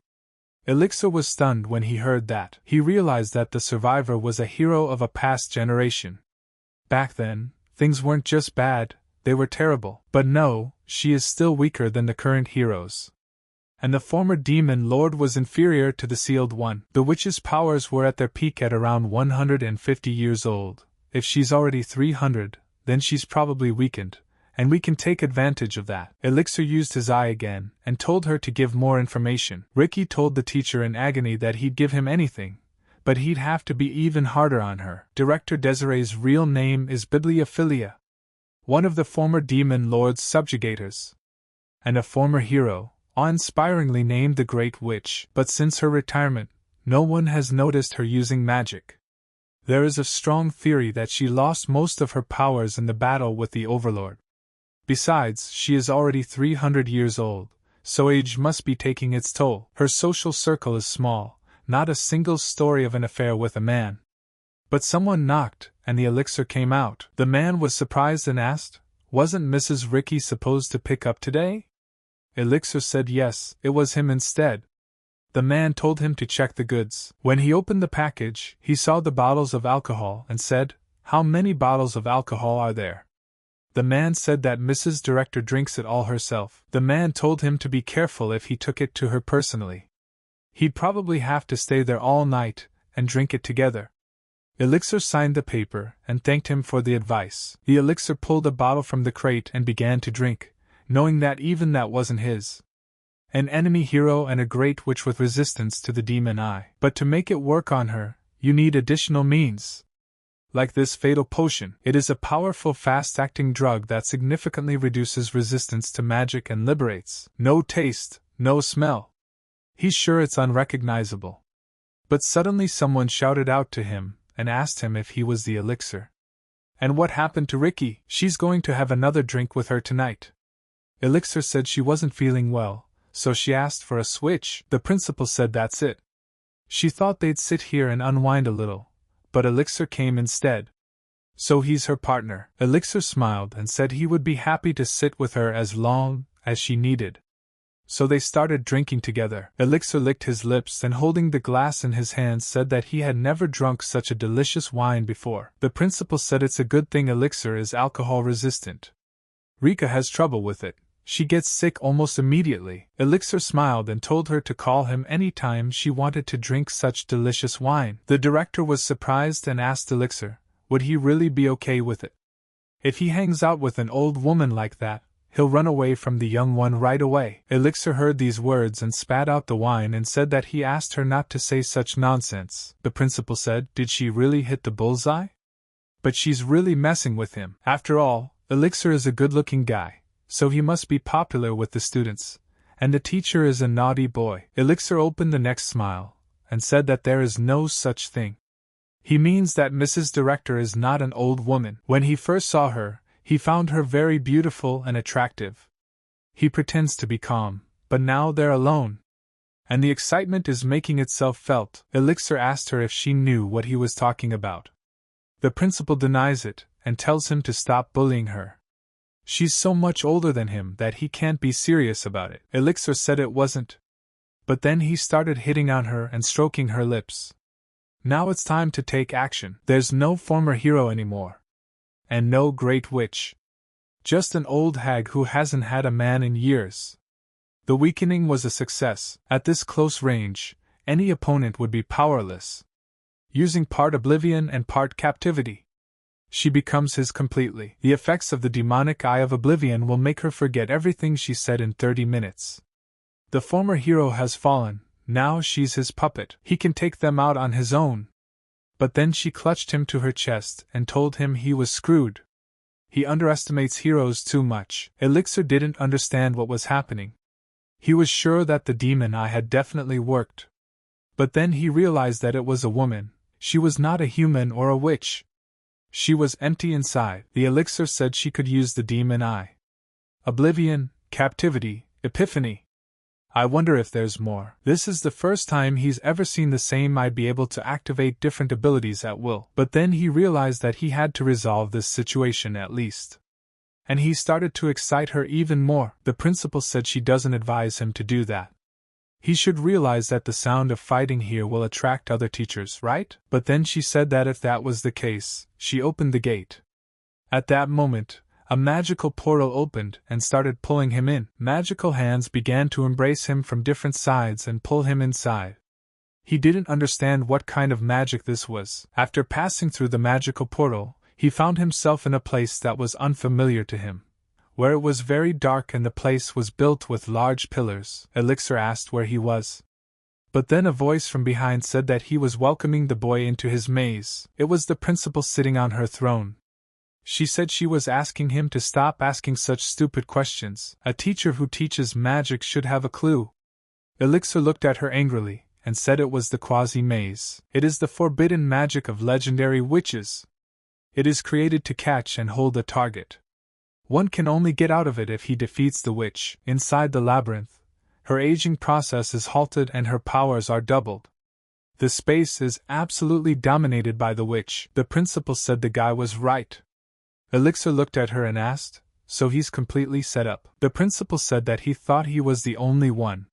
Elixir was stunned when he heard that. He realized that the survivor was a hero of a past generation. Back then, things weren't just bad, they were terrible. But no, she is still weaker than the current heroes. And the former demon lord was inferior to the sealed one. The witch's powers were at their peak at around 150 years old. If she's already 300, then she's probably weakened, and we can take advantage of that. Elixir used his eye again, and told her to give more information. Ricky told the teacher in agony that he'd give him anything, but he'd have to be even harder on her. Director Desiree's real name is Bibliophilia, one of the former demon lord's subjugators, and a former hero, awe-inspiringly named the Great Witch. But since her retirement, no one has noticed her using magic. There is a strong theory that she lost most of her powers in the battle with the Overlord. Besides, she is already 300 years old, so age must be taking its toll. Her social circle is small, not a single story of an affair with a man. But someone knocked, and the elixir came out. The man was surprised and asked, "Wasn't Mrs. Ricky supposed to pick up today?" Elixir said yes, it was him instead. The man told him to check the goods. When he opened the package, he saw the bottles of alcohol and said, "How many bottles of alcohol are there?" The man said that Mrs. Director drinks it all herself. The man told him to be careful if he took it to her personally. He'd probably have to stay there all night and drink it together. Elixir signed the paper and thanked him for the advice. The elixir pulled a bottle from the crate and began to drink, knowing that even that wasn't his. An enemy hero and a great witch with resistance to the demon eye. But to make it work on her, you need additional means. Like this fatal potion, it is a powerful fast-acting drug that significantly reduces resistance to magic and liberates. No taste, no smell. He's sure it's unrecognizable. But suddenly someone shouted out to him and asked him if he was the elixir. And what happened to Ricky? She's going to have another drink with her tonight. Elixir said she wasn't feeling well, so she asked for a switch. The principal said that's it. She thought they'd sit here and unwind a little, but Elixir came instead. So he's her partner. Elixir smiled and said he would be happy to sit with her as long as she needed. So they started drinking together. Elixir licked his lips and holding the glass in his hands said that he had never drunk such a delicious wine before. The principal said it's a good thing Elixir is alcohol resistant. Rika has trouble with it. She gets sick almost immediately. Elixir smiled and told her to call him any time she wanted to drink such delicious wine. The director was surprised and asked Elixir, would he really be okay with it? If he hangs out with an old woman like that, he'll run away from the young one right away. Elixir heard these words and spat out the wine and said that he asked her not to say such nonsense. The principal said, did she really hit the bullseye? But she's really messing with him. After all, Elixir is a good-looking guy, so he must be popular with the students, and the teacher is a naughty boy. Elixir opened the next smile, and said that there is no such thing. He means that Mrs. Director is not an old woman. When he first saw her, he found her very beautiful and attractive. He pretends to be calm, but now they're alone, and the excitement is making itself felt. Elixir asked her if she knew what he was talking about. The principal denies it, and tells him to stop bullying her. She's so much older than him that he can't be serious about it. Elixir said it wasn't. But then he started hitting on her and stroking her lips. Now it's time to take action. There's no former hero anymore. And no great witch. Just an old hag who hasn't had a man in years. The weakening was a success. At this close range, any opponent would be powerless. Using part oblivion and part captivity, she becomes his completely. The effects of the demonic eye of oblivion will make her forget everything she said in 30 minutes. The former hero has fallen, now she's his puppet. He can take them out on his own. But then she clutched him to her chest and told him he was screwed. He underestimates heroes too much. Elixir didn't understand what was happening. He was sure that the demon eye had definitely worked. But then he realized that it was a woman. She was not a human or a witch. She was empty inside. The elixir said she could use the demon eye. Oblivion, captivity, epiphany. I wonder if there's more. This is the first time he's ever seen the same eye be able to activate different abilities at will. But then he realized that he had to resolve this situation at least. And he started to excite her even more. The principal said she doesn't advise him to do that. He should realize that the sound of fighting here will attract other teachers, right? But then she said that if that was the case, she opened the gate. At that moment, A magical portal opened and started pulling him in. Magical hands began to embrace him from different sides and pull him inside. He didn't understand what kind of magic this was. After passing through the magical portal, he found himself in a place that was unfamiliar to him, where it was very dark and the place was built with large pillars. Elixir asked where he was. But then a voice from behind said that he was welcoming the boy into his maze. It was the principal sitting on her throne. She said she was asking him to stop asking such stupid questions. A teacher who teaches magic should have a clue. Elixir looked at her angrily and said it was the quasi-maze. It is the forbidden magic of legendary witches. It is created to catch and hold a target. One can only get out of it if he defeats the witch. Inside the labyrinth, her aging process is halted and her powers are doubled. The space is absolutely dominated by the witch. The principal said the guy was right. Elixir looked at her and asked, "So he's completely set up?" The principal said that he thought he was the only one.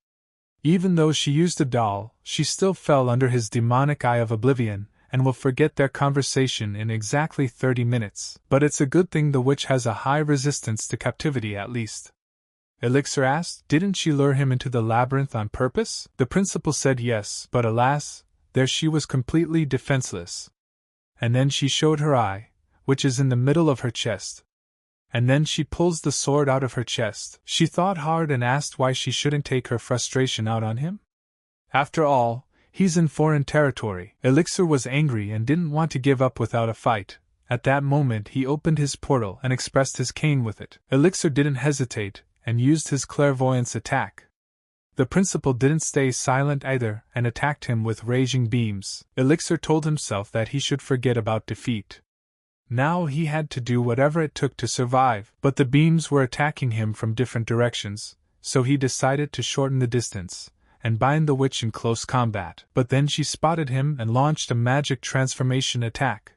Even though she used a doll, she still fell under his demonic eye of oblivion, and will forget their conversation in exactly 30 minutes. But it's a good thing the witch has a high resistance to captivity at least. Elixir asked, "Didn't she lure him into the labyrinth on purpose?" The principal said yes, but alas, there she was completely defenseless. And then she showed her eye, which is in the middle of her chest. And then she pulls the sword out of her chest. She thought hard and asked why she shouldn't take her frustration out on him. After all, he's in foreign territory. Elixir was angry and didn't want to give up without a fight. At that moment he opened his portal and expressed his cane with it. Elixir didn't hesitate, and used his clairvoyance attack. The principal didn't stay silent either, and attacked him with raging beams. Elixir told himself that he should forget about defeat. Now he had to do whatever it took to survive, but the beams were attacking him from different directions, so he decided to shorten the distance and bind the witch in close combat. But then she spotted him and launched a magic transformation attack.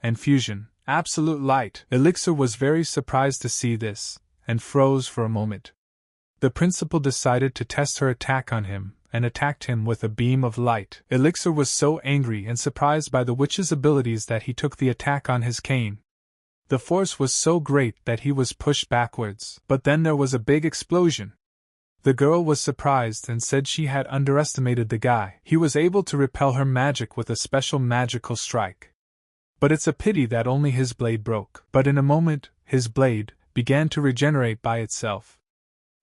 And fusion, absolute light. Elixir was very surprised to see this, and froze for a moment. The principal decided to test her attack on him, and attacked him with a beam of light. Elixir was so angry and surprised by the witch's abilities that he took the attack on his cane. The force was so great that he was pushed backwards. But then there was a big explosion. The girl was surprised and said she had underestimated the guy. He was able to repel her magic with a special magical strike. But it's a pity that only his blade broke. But in a moment, his blade began to regenerate by itself.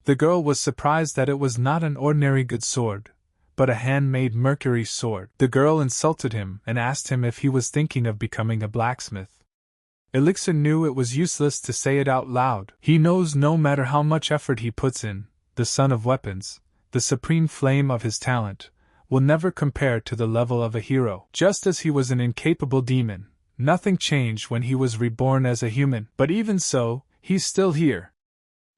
The girl was surprised that it was not an ordinary good sword, but a handmade mercury sword. The girl insulted him and asked him if he was thinking of becoming a blacksmith. Elixir knew it was useless to say it out loud. He knows no matter how much effort he puts in, the son of weapons, the supreme flame of his talent, will never compare to the level of a hero. Just as he was an incapable demon, nothing changed when he was reborn as a human. But even so, he's still here.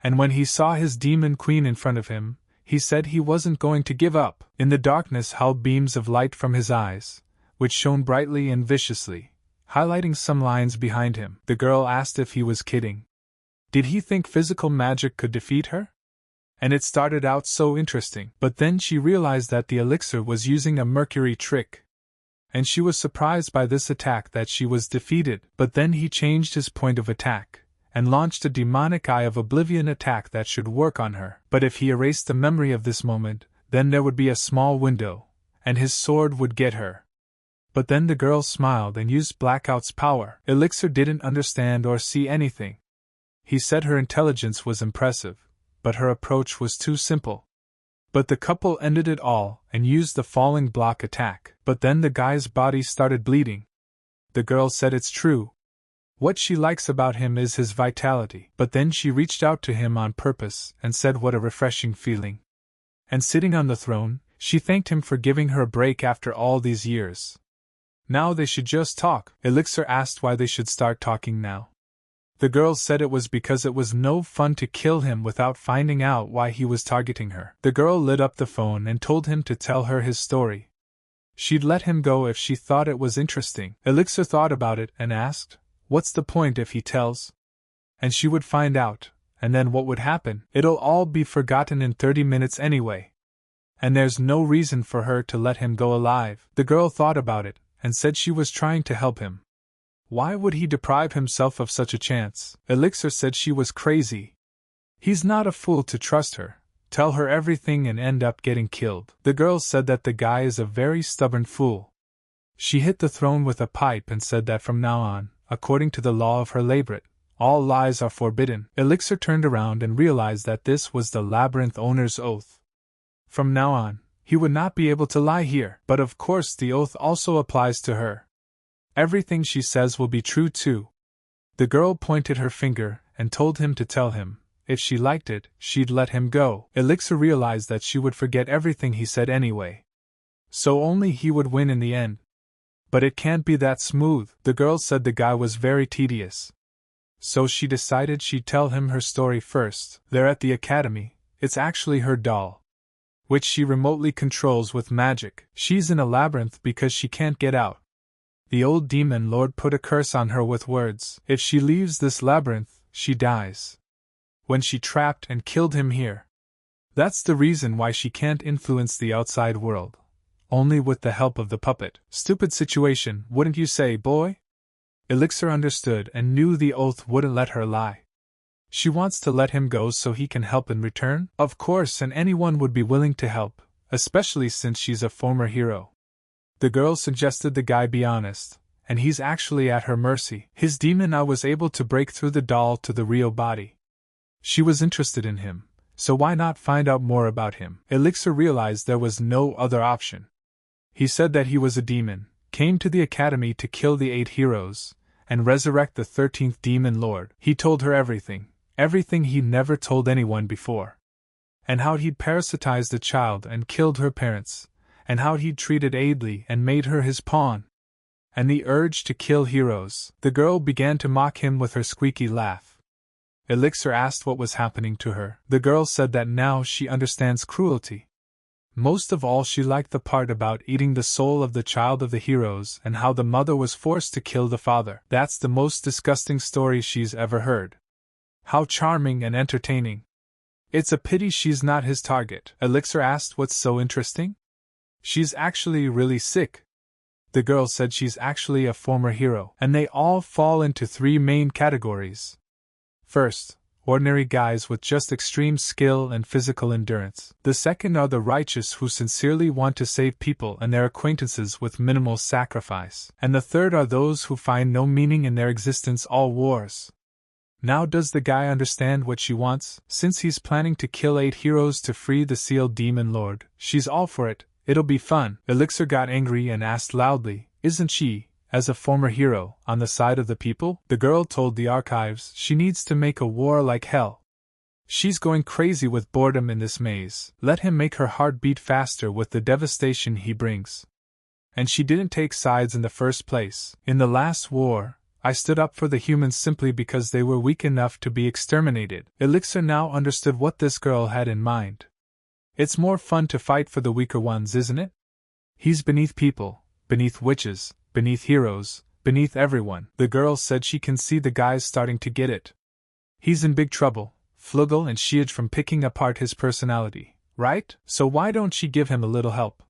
And when he saw his demon queen in front of him, he said he wasn't going to give up. In the darkness howled beams of light from his eyes, which shone brightly and viciously, highlighting some lines behind him. The girl asked if he was kidding. Did he think physical magic could defeat her? And it started out so interesting, but then she realized that the elixir was using a mercury trick. And she was surprised by this attack that she was defeated. But then he changed his point of attack and launched a demonic eye of oblivion attack that should work on her. But if he erased the memory of this moment, then there would be a small window, and his sword would get her. But then the girl smiled and used Blackout's power. Elixir didn't understand or see anything. He said her intelligence was impressive, but her approach was too simple. But the couple ended it all and used the falling block attack. But then the guy's body started bleeding. The girl said it's true. What she likes about him is his vitality. But then she reached out to him on purpose and said what a refreshing feeling. And sitting on the throne, she thanked him for giving her a break after all these years. Now they should just talk. Elixir asked why they should start talking now. The girl said it was because it was no fun to kill him without finding out why he was targeting her. The girl lit up the phone and told him to tell her his story. She'd let him go if she thought it was interesting. Elixir thought about it and asked, "What's the point if he tells?" And she would find out, and then what would happen? It'll all be forgotten in 30 minutes anyway. And there's no reason for her to let him go alive. The girl thought about it and said she was trying to help him. Why would he deprive himself of such a chance? Elixir said she was crazy. He's not a fool to trust her, tell her everything and end up getting killed. The girl said that the guy is a very stubborn fool. She hit the throne with a pipe and said that from now on, according to the law of her Labyrinth, all lies are forbidden. Elixir turned around and realized that this was the Labyrinth owner's oath. From now on, he would not be able to lie here, but of course the oath also applies to her. Everything she says will be true too. The girl pointed her finger and told him to tell him, if she liked it, she'd let him go. Elixir realized that she would forget everything he said anyway. So only he would win in the end. But it can't be that smooth. The girl said the guy was very tedious. So she decided she'd tell him her story first. There at the academy, it's actually her doll, which she remotely controls with magic. She's in a labyrinth because she can't get out. The old demon lord put a curse on her with words. If she leaves this labyrinth, she dies. When she trapped and killed him here. That's the reason why she can't influence the outside world. Only with the help of the puppet. Stupid situation, wouldn't you say, boy? Elixir understood and knew the oath wouldn't let her lie. She wants to let him go so he can help in return? Of course, and anyone would be willing to help, especially since she's a former hero. The girl suggested the guy be honest, and he's actually at her mercy. His demon eye was able to break through the doll to the real body. She was interested in him, so why not find out more about him? Elixir realized there was no other option. He said that he was a demon, came to the academy to kill the 8 heroes, and resurrect the 13th demon lord. He told her everything he'd never told anyone before. And how he'd parasitized a child and killed her parents, and how he'd treated Adlay and made her his pawn. And the urge to kill heroes. The girl began to mock him with her squeaky laugh. Elixir asked what was happening to her. The girl said that now she understands cruelty. Most of all, she liked the part about eating the soul of the child of the heroes and how the mother was forced to kill the father. That's the most disgusting story she's ever heard. How charming and entertaining. It's a pity she's not his target. Elixir asked what's so interesting? She's actually really sick. The girl said she's actually a former hero, and they all fall into 3 main categories. First, ordinary guys with just extreme skill and physical endurance. The second are the righteous who sincerely want to save people and their acquaintances with minimal sacrifice. And the third are those who find no meaning in their existence, all wars. Now does the guy understand what she wants? Since he's planning to kill 8 heroes to free the sealed demon lord, she's all for it. It'll be fun. Elixir got angry and asked loudly, isn't she, as a former hero, on the side of the people? The girl told the archives she needs to make a war like hell. She's going crazy with boredom in this maze. Let him make her heart beat faster with the devastation he brings. And she didn't take sides in the first place. In the last war, I stood up for the humans simply because they were weak enough to be exterminated. Elixir now understood what this girl had in mind. It's more fun to fight for the weaker ones, isn't it? He's beneath people, beneath witches, beneath heroes, beneath everyone. The girl said she can see the guys starting to get it. He's in big trouble, Flugel and Shiaj from picking apart his personality, right? So why don't she give him a little help?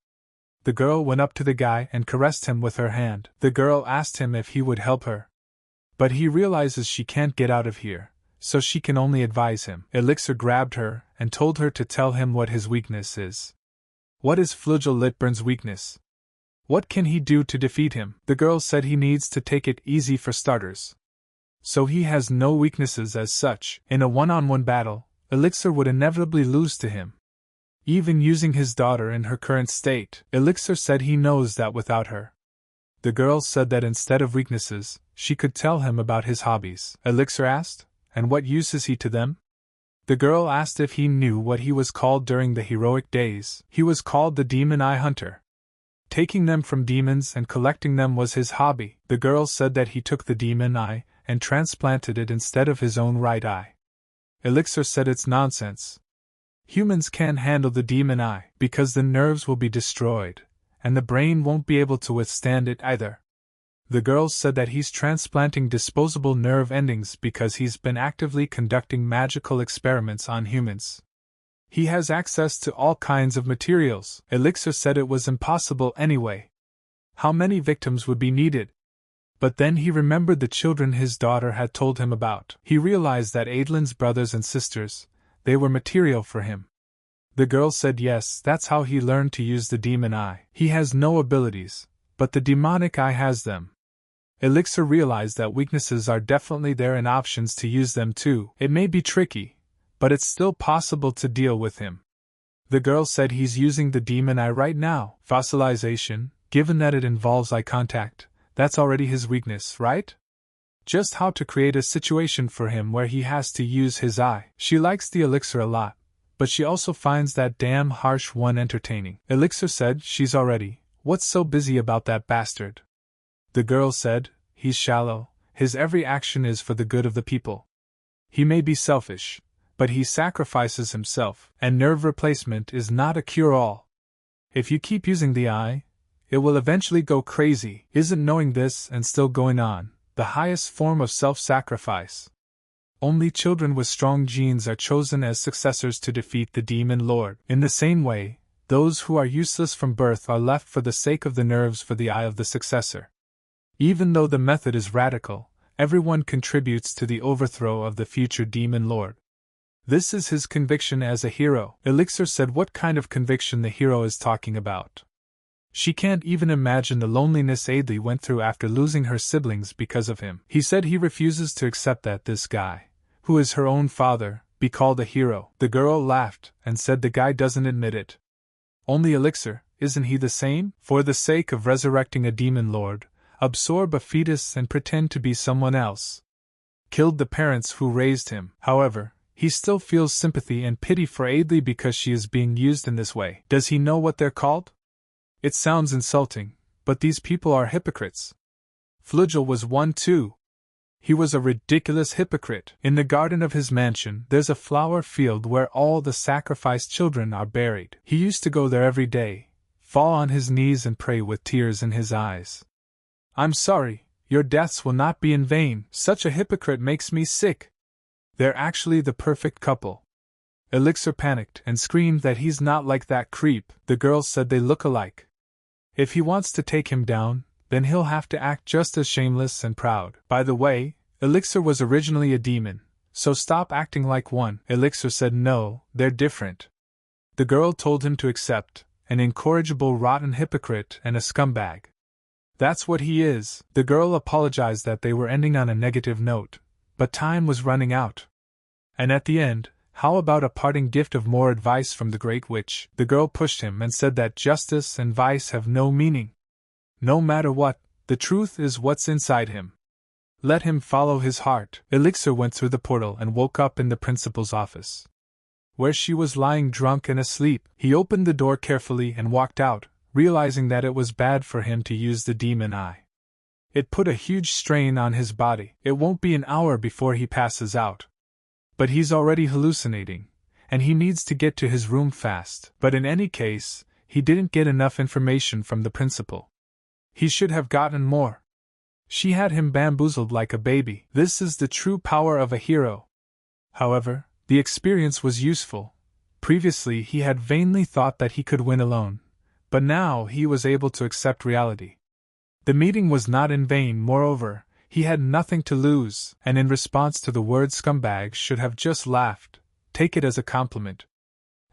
The girl went up to the guy and caressed him with her hand. The girl asked him if he would help her. But he realizes she can't get out of here, so she can only advise him. Elixir grabbed her and told her to tell him what his weakness is. What is Flugel Litburn's weakness? What can he do to defeat him? The girl said he needs to take it easy for starters. So he has no weaknesses as such. In a one-on-one battle, Elixir would inevitably lose to him. Even using his daughter in her current state, Elixir said he knows that without her. The girl said that instead of weaknesses, she could tell him about his hobbies. Elixir asked, and what use is he to them? The girl asked if he knew what he was called during the heroic days. He was called the Demon Eye Hunter. Taking them from demons and collecting them was his hobby. The girl said that he took the demon eye and transplanted it instead of his own right eye. Elixir said it's nonsense. Humans can't handle the demon eye because the nerves will be destroyed, and the brain won't be able to withstand it either. The girl said that he's transplanting disposable nerve endings because he's been actively conducting magical experiments on humans. He has access to all kinds of materials. Elixir said it was impossible anyway. How many victims would be needed? But then he remembered the children his daughter had told him about. He realized that Adlin's brothers and sisters, they were material for him. The girl said yes, that's how he learned to use the demon eye. He has no abilities, but the demonic eye has them. Elixir realized that weaknesses are definitely there and options to use them too. It may be tricky, but it's still possible to deal with him. The girl said he's using the demon eye right now. Fossilization, given that it involves eye contact, that's already his weakness, right? Just how to create a situation for him where he has to use his eye. She likes the elixir a lot, but she also finds that damn harsh one entertaining. Elixir said she's already. What's so busy about that bastard? The girl said, he's shallow, his every action is for the good of the people. He may be selfish, but he sacrifices himself, and nerve replacement is not a cure-all. If you keep using the eye, it will eventually go crazy. Isn't knowing this and still going on the highest form of self-sacrifice? Only children with strong genes are chosen as successors to defeat the demon lord. In the same way, those who are useless from birth are left for the sake of the nerves for the eye of the successor. Even though the method is radical, everyone contributes to the overthrow of the future demon lord. This is his conviction as a hero. Elixir said what kind of conviction the hero is talking about. She can't even imagine the loneliness Adlay went through after losing her siblings because of him. He said he refuses to accept that this guy, who is her own father, be called a hero. The girl laughed and said the guy doesn't admit it. Only Elixir, isn't he the same? For the sake of resurrecting a demon lord, absorb a fetus and pretend to be someone else. Killed the parents who raised him. However, he still feels sympathy and pity for Adlay because she is being used in this way. Does he know what they're called? It sounds insulting, but these people are hypocrites. Flugel was one too. He was a ridiculous hypocrite. In the garden of his mansion, there's a flower field where all the sacrificed children are buried. He used to go there every day, fall on his knees and pray with tears in his eyes. I'm sorry, your deaths will not be in vain. Such a hypocrite makes me sick. They're actually the perfect couple. Elixir panicked and screamed that he's not like that creep. The girls said they look alike. If he wants to take him down, then he'll have to act just as shameless and proud. By the way, Elixir was originally a demon, so stop acting like one. Elixir said no, they're different. The girl told him to accept, an incorrigible rotten hypocrite and a scumbag. That's what he is. The girl apologized that they were ending on a negative note, but time was running out. And at the end, how about a parting gift of more advice from the Great Witch? The girl pushed him and said that justice and vice have no meaning. No matter what, the truth is what's inside him. Let him follow his heart. Elixir went through the portal and woke up in the principal's office, where she was lying drunk and asleep. He opened the door carefully and walked out, realizing that it was bad for him to use the demon eye. It put a huge strain on his body. It won't be an hour before he passes out. But he's already hallucinating, and he needs to get to his room fast. But in any case, he didn't get enough information from the principal. He should have gotten more. She had him bamboozled like a baby. This is the true power of a hero. However, the experience was useful. Previously he had vainly thought that he could win alone, but now he was able to accept reality. The meeting was not in vain. Moreover, he had nothing to lose, and in response to the word scumbag should have just laughed, take it as a compliment,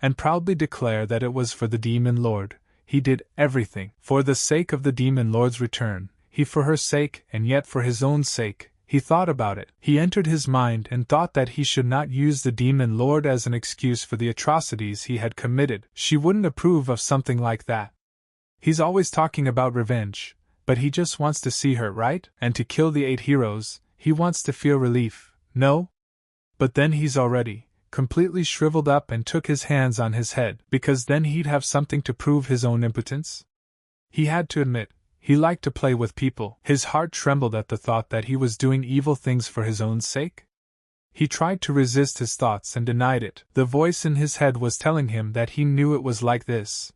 and proudly declare that it was for the demon lord. He did everything for the sake of the demon lord's return. He for her sake, and yet for his own sake. He thought about it. He entered his mind and thought that he should not use the demon lord as an excuse for the atrocities he had committed. She wouldn't approve of something like that. He's always talking about revenge, but he just wants to see her, right? And to kill the 8 heroes, he wants to feel relief, no? But then he's already completely shriveled up and took his hands on his head, because then he'd have something to prove his own impotence. He had to admit, he liked to play with people. His heart trembled at the thought that he was doing evil things for his own sake. He tried to resist his thoughts and denied it. The voice in his head was telling him that he knew it was like this.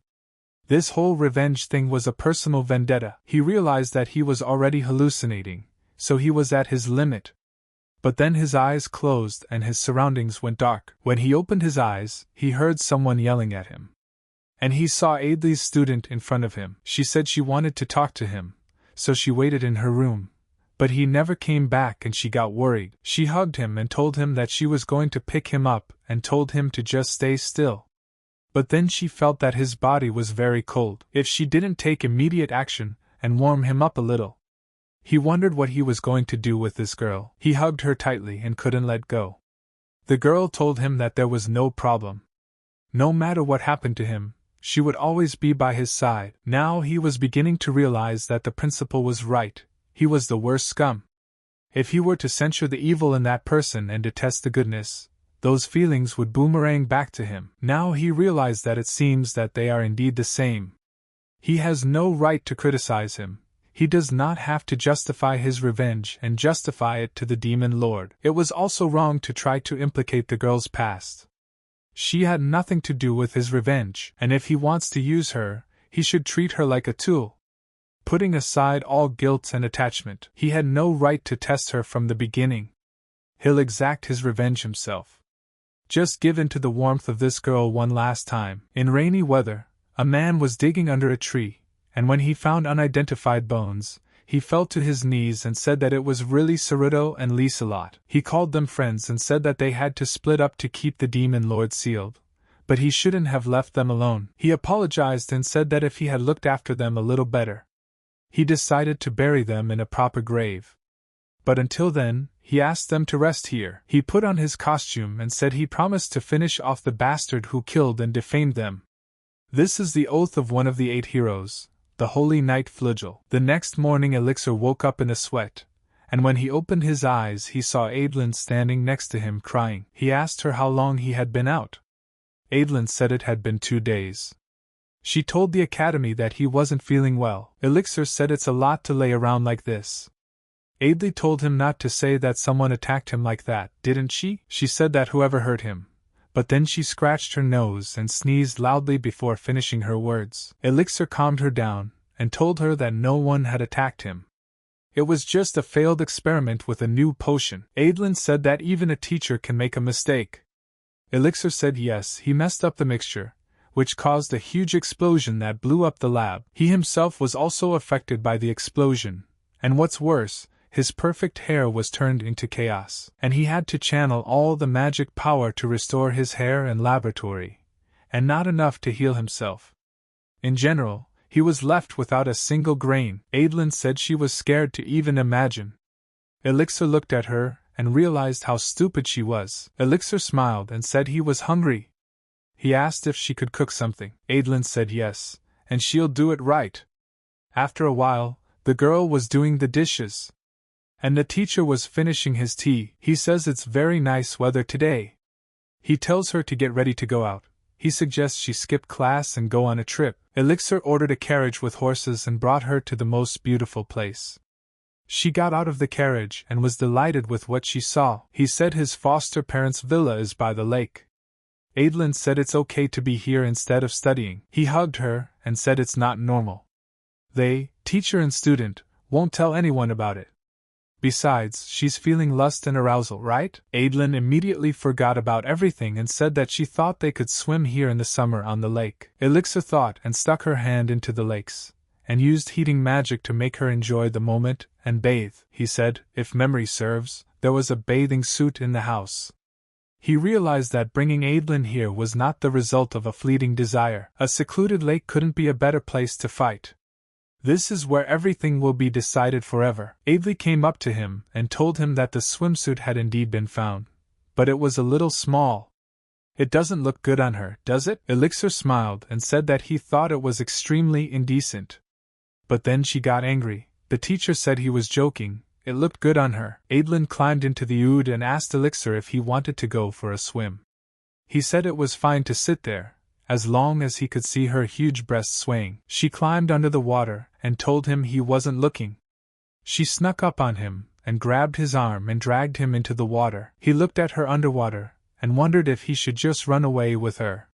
This whole revenge thing was a personal vendetta. He realized that he was already hallucinating, so he was at his limit. But then his eyes closed and his surroundings went dark. When he opened his eyes, he heard someone yelling at him. And he saw Adlay's student in front of him. She said she wanted to talk to him, so she waited in her room, But he never came back and she got worried. She hugged him and told him that she was going to pick him up and told him to just stay still. But then she felt that his body was very cold if she didn't take immediate action and warm him up a little. He wondered what he was going to do with this girl. He hugged her tightly and couldn't let go. The girl told him that there was no problem. No matter what happened to him, she would always be by his side. Now he was beginning to realize that the principal was right. He was the worst scum. If he were to censure the evil in that person and detest the goodness, those feelings would boomerang back to him. Now he realized that it seems that they are indeed the same. He has no right to criticize him. He does not have to justify his revenge and justify it to the demon lord. It was also wrong to try to implicate the girl's past. She had nothing to do with his revenge, and if he wants to use her, he should treat her like a tool. Putting aside all guilt and attachment, he had no right to test her from the beginning. He'll exact his revenge himself. Just give in to the warmth of this girl one last time. In rainy weather, a man was digging under a tree, and when he found unidentified bones, he fell to his knees and said that it was really Ceruto and Liselot. He called them friends and said that they had to split up to keep the demon lord sealed, but he shouldn't have left them alone. He apologized and said that if he had looked after them a little better, he decided to bury them in a proper grave. But until then, he asked them to rest here. He put on his costume and said he promised to finish off the bastard who killed and defamed them. This is the oath of one of the 8 heroes, the Holy Knight Flugel. The next morning Elixir woke up in a sweat, and when he opened his eyes he saw Adlyn standing next to him crying. He asked her how long he had been out. Adlyn said it had been 2 days. She told the academy that he wasn't feeling well. Elixir said it's a lot to lay around like this. Adlay told him not to say that someone attacked him like that, didn't she? She said that whoever hurt him. But then she scratched her nose and sneezed loudly before finishing her words. Elixir calmed her down and told her that no one had attacked him. It was just a failed experiment with a new potion. Adlyn said that even a teacher can make a mistake. Elixir said yes, he messed up the mixture, which caused a huge explosion that blew up the lab. He himself was also affected by the explosion, and what's worse, his perfect hair was turned into chaos, and he had to channel all the magic power to restore his hair and laboratory, and not enough to heal himself. In general, he was left without a single grain. Adlyn said she was scared to even imagine. Elixir looked at her and realized how stupid she was. Elixir smiled and said he was hungry. He asked if she could cook something. Adlyn said yes, and she'll do it right. After a while, the girl was doing the dishes, and the teacher was finishing his tea. He says it's very nice weather today. He tells her to get ready to go out. He suggests she skip class and go on a trip. Elixir ordered a carriage with horses and brought her to the most beautiful place. She got out of the carriage and was delighted with what she saw. He said his foster parents' villa is by the lake. Adlyn said it's okay to be here instead of studying. He hugged her and said it's not normal. They, teacher and student, won't tell anyone about it. Besides, she's feeling lust and arousal, right? Adlyn immediately forgot about everything and said that she thought they could swim here in the summer on the lake. Elixir thought and stuck her hand into the lakes, and used heating magic to make her enjoy the moment and bathe. He said, if memory serves, there was a bathing suit in the house. He realized that bringing Adlyn here was not the result of a fleeting desire. A secluded lake couldn't be a better place to fight. This is where everything will be decided forever. Adlay came up to him and told him that the swimsuit had indeed been found, but it was a little small. It doesn't look good on her, does it? Elixir smiled and said that he thought it was extremely indecent. But then she got angry. The teacher said he was joking. It looked good on her. Adlyn climbed into the ood and asked Elixir if he wanted to go for a swim. He said it was fine to sit there, as long as he could see her huge breasts swaying. She climbed under the water and told him he wasn't looking. She snuck up on him and grabbed his arm and dragged him into the water. He looked at her underwater and wondered if he should just run away with her.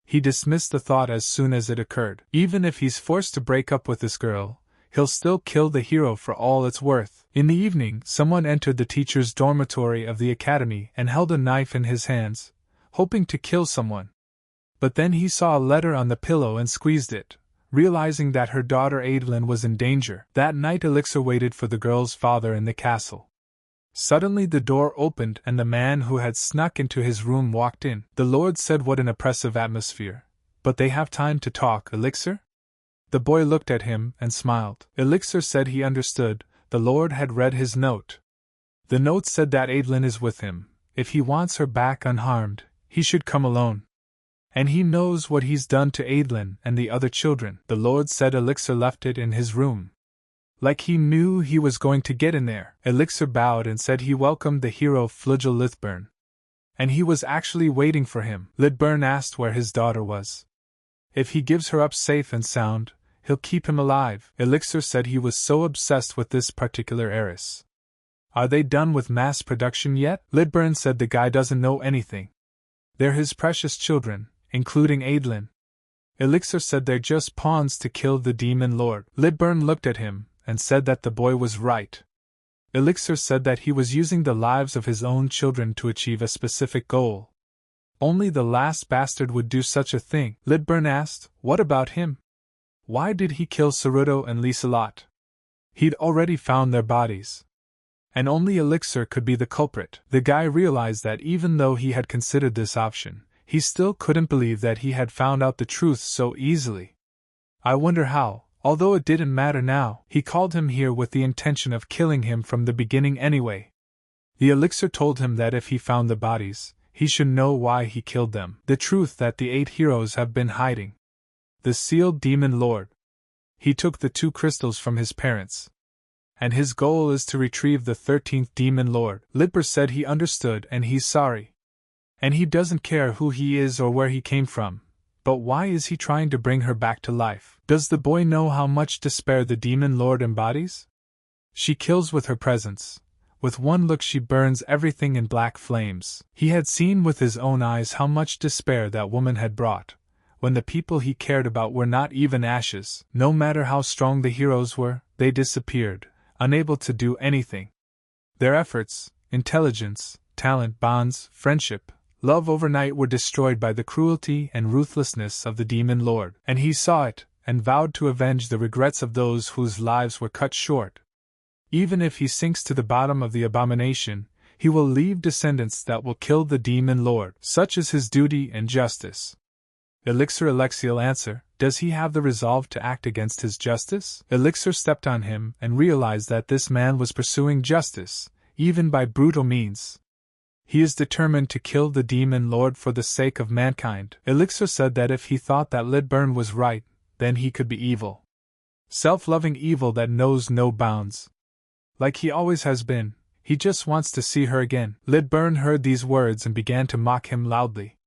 He dismissed the thought as soon as it occurred. Even if he's forced to break up with this girl, he'll still kill the hero for all it's worth. In the evening, someone entered the teacher's dormitory of the academy and held a knife in his hands, hoping to kill someone. But then he saw a letter on the pillow and squeezed it, realizing that her daughter Adlay was in danger. That night Elixir waited for the girl's father in the castle. Suddenly the door opened and the man who had snuck into his room walked in. The Lord said, "What an oppressive atmosphere. But they have time to talk, Elixir?" The boy looked at him and smiled. Elixir said he understood. The Lord had read his note. The note said that Adlay is with him. If he wants her back unharmed, he should come alone. And he knows what he's done to Adlay and the other children. The Lord said Elixir left it in his room. Like he knew he was going to get in there. Elixir bowed and said he welcomed the hero Flugel Lithburn. And he was actually waiting for him. Lithburn asked where his daughter was. If he gives her up safe and sound, he'll keep him alive. Elixir said he was so obsessed with this particular heiress. Are they done with mass production yet? Lithburn said the guy doesn't know anything. They're his precious children, including Adlay. Elixir said they're just pawns to kill the demon lord. Lithburn looked at him and said that the boy was right. Elixir said that he was using the lives of his own children to achieve a specific goal. Only the last bastard would do such a thing. Lithburn asked, what about him? Why did he kill Ceruto and Liselot? He'd already found their bodies. And only Elixir could be the culprit. The guy realized that even though he had considered this option, he still couldn't believe that he had found out the truth so easily. I wonder how, although it didn't matter now. He called him here with the intention of killing him from the beginning anyway. The Elixir told him that if he found the bodies, he should know why he killed them. The truth that the 8 heroes have been hiding. The sealed demon lord. He took the 2 crystals from his parents. And his goal is to retrieve the 13th demon lord. Lithburn said he understood and he's sorry. And he doesn't care who he is or where he came from. But why is he trying to bring her back to life? Does the boy know how much despair the demon lord embodies? She kills with her presence. With one look she burns everything in black flames. He had seen with his own eyes how much despair that woman had brought, when the people he cared about were not even ashes. No matter how strong the heroes were, they disappeared, unable to do anything. Their efforts, intelligence, talent, bonds, friendship, love overnight were destroyed by the cruelty and ruthlessness of the demon lord. And he saw it, and vowed to avenge the regrets of those whose lives were cut short. Even if he sinks to the bottom of the abomination, he will leave descendants that will kill the demon lord. Such is his duty and justice. Elixir Alexiel answer, does he have the resolve to act against his justice? Elixir stepped on him and realized that this man was pursuing justice, even by brutal means. He is determined to kill the demon lord for the sake of mankind. Elixir said that if he thought that Lithburn was right, then he could be evil. Self-loving evil that knows no bounds. Like he always has been, he just wants to see her again. Lithburn heard these words and began to mock him loudly.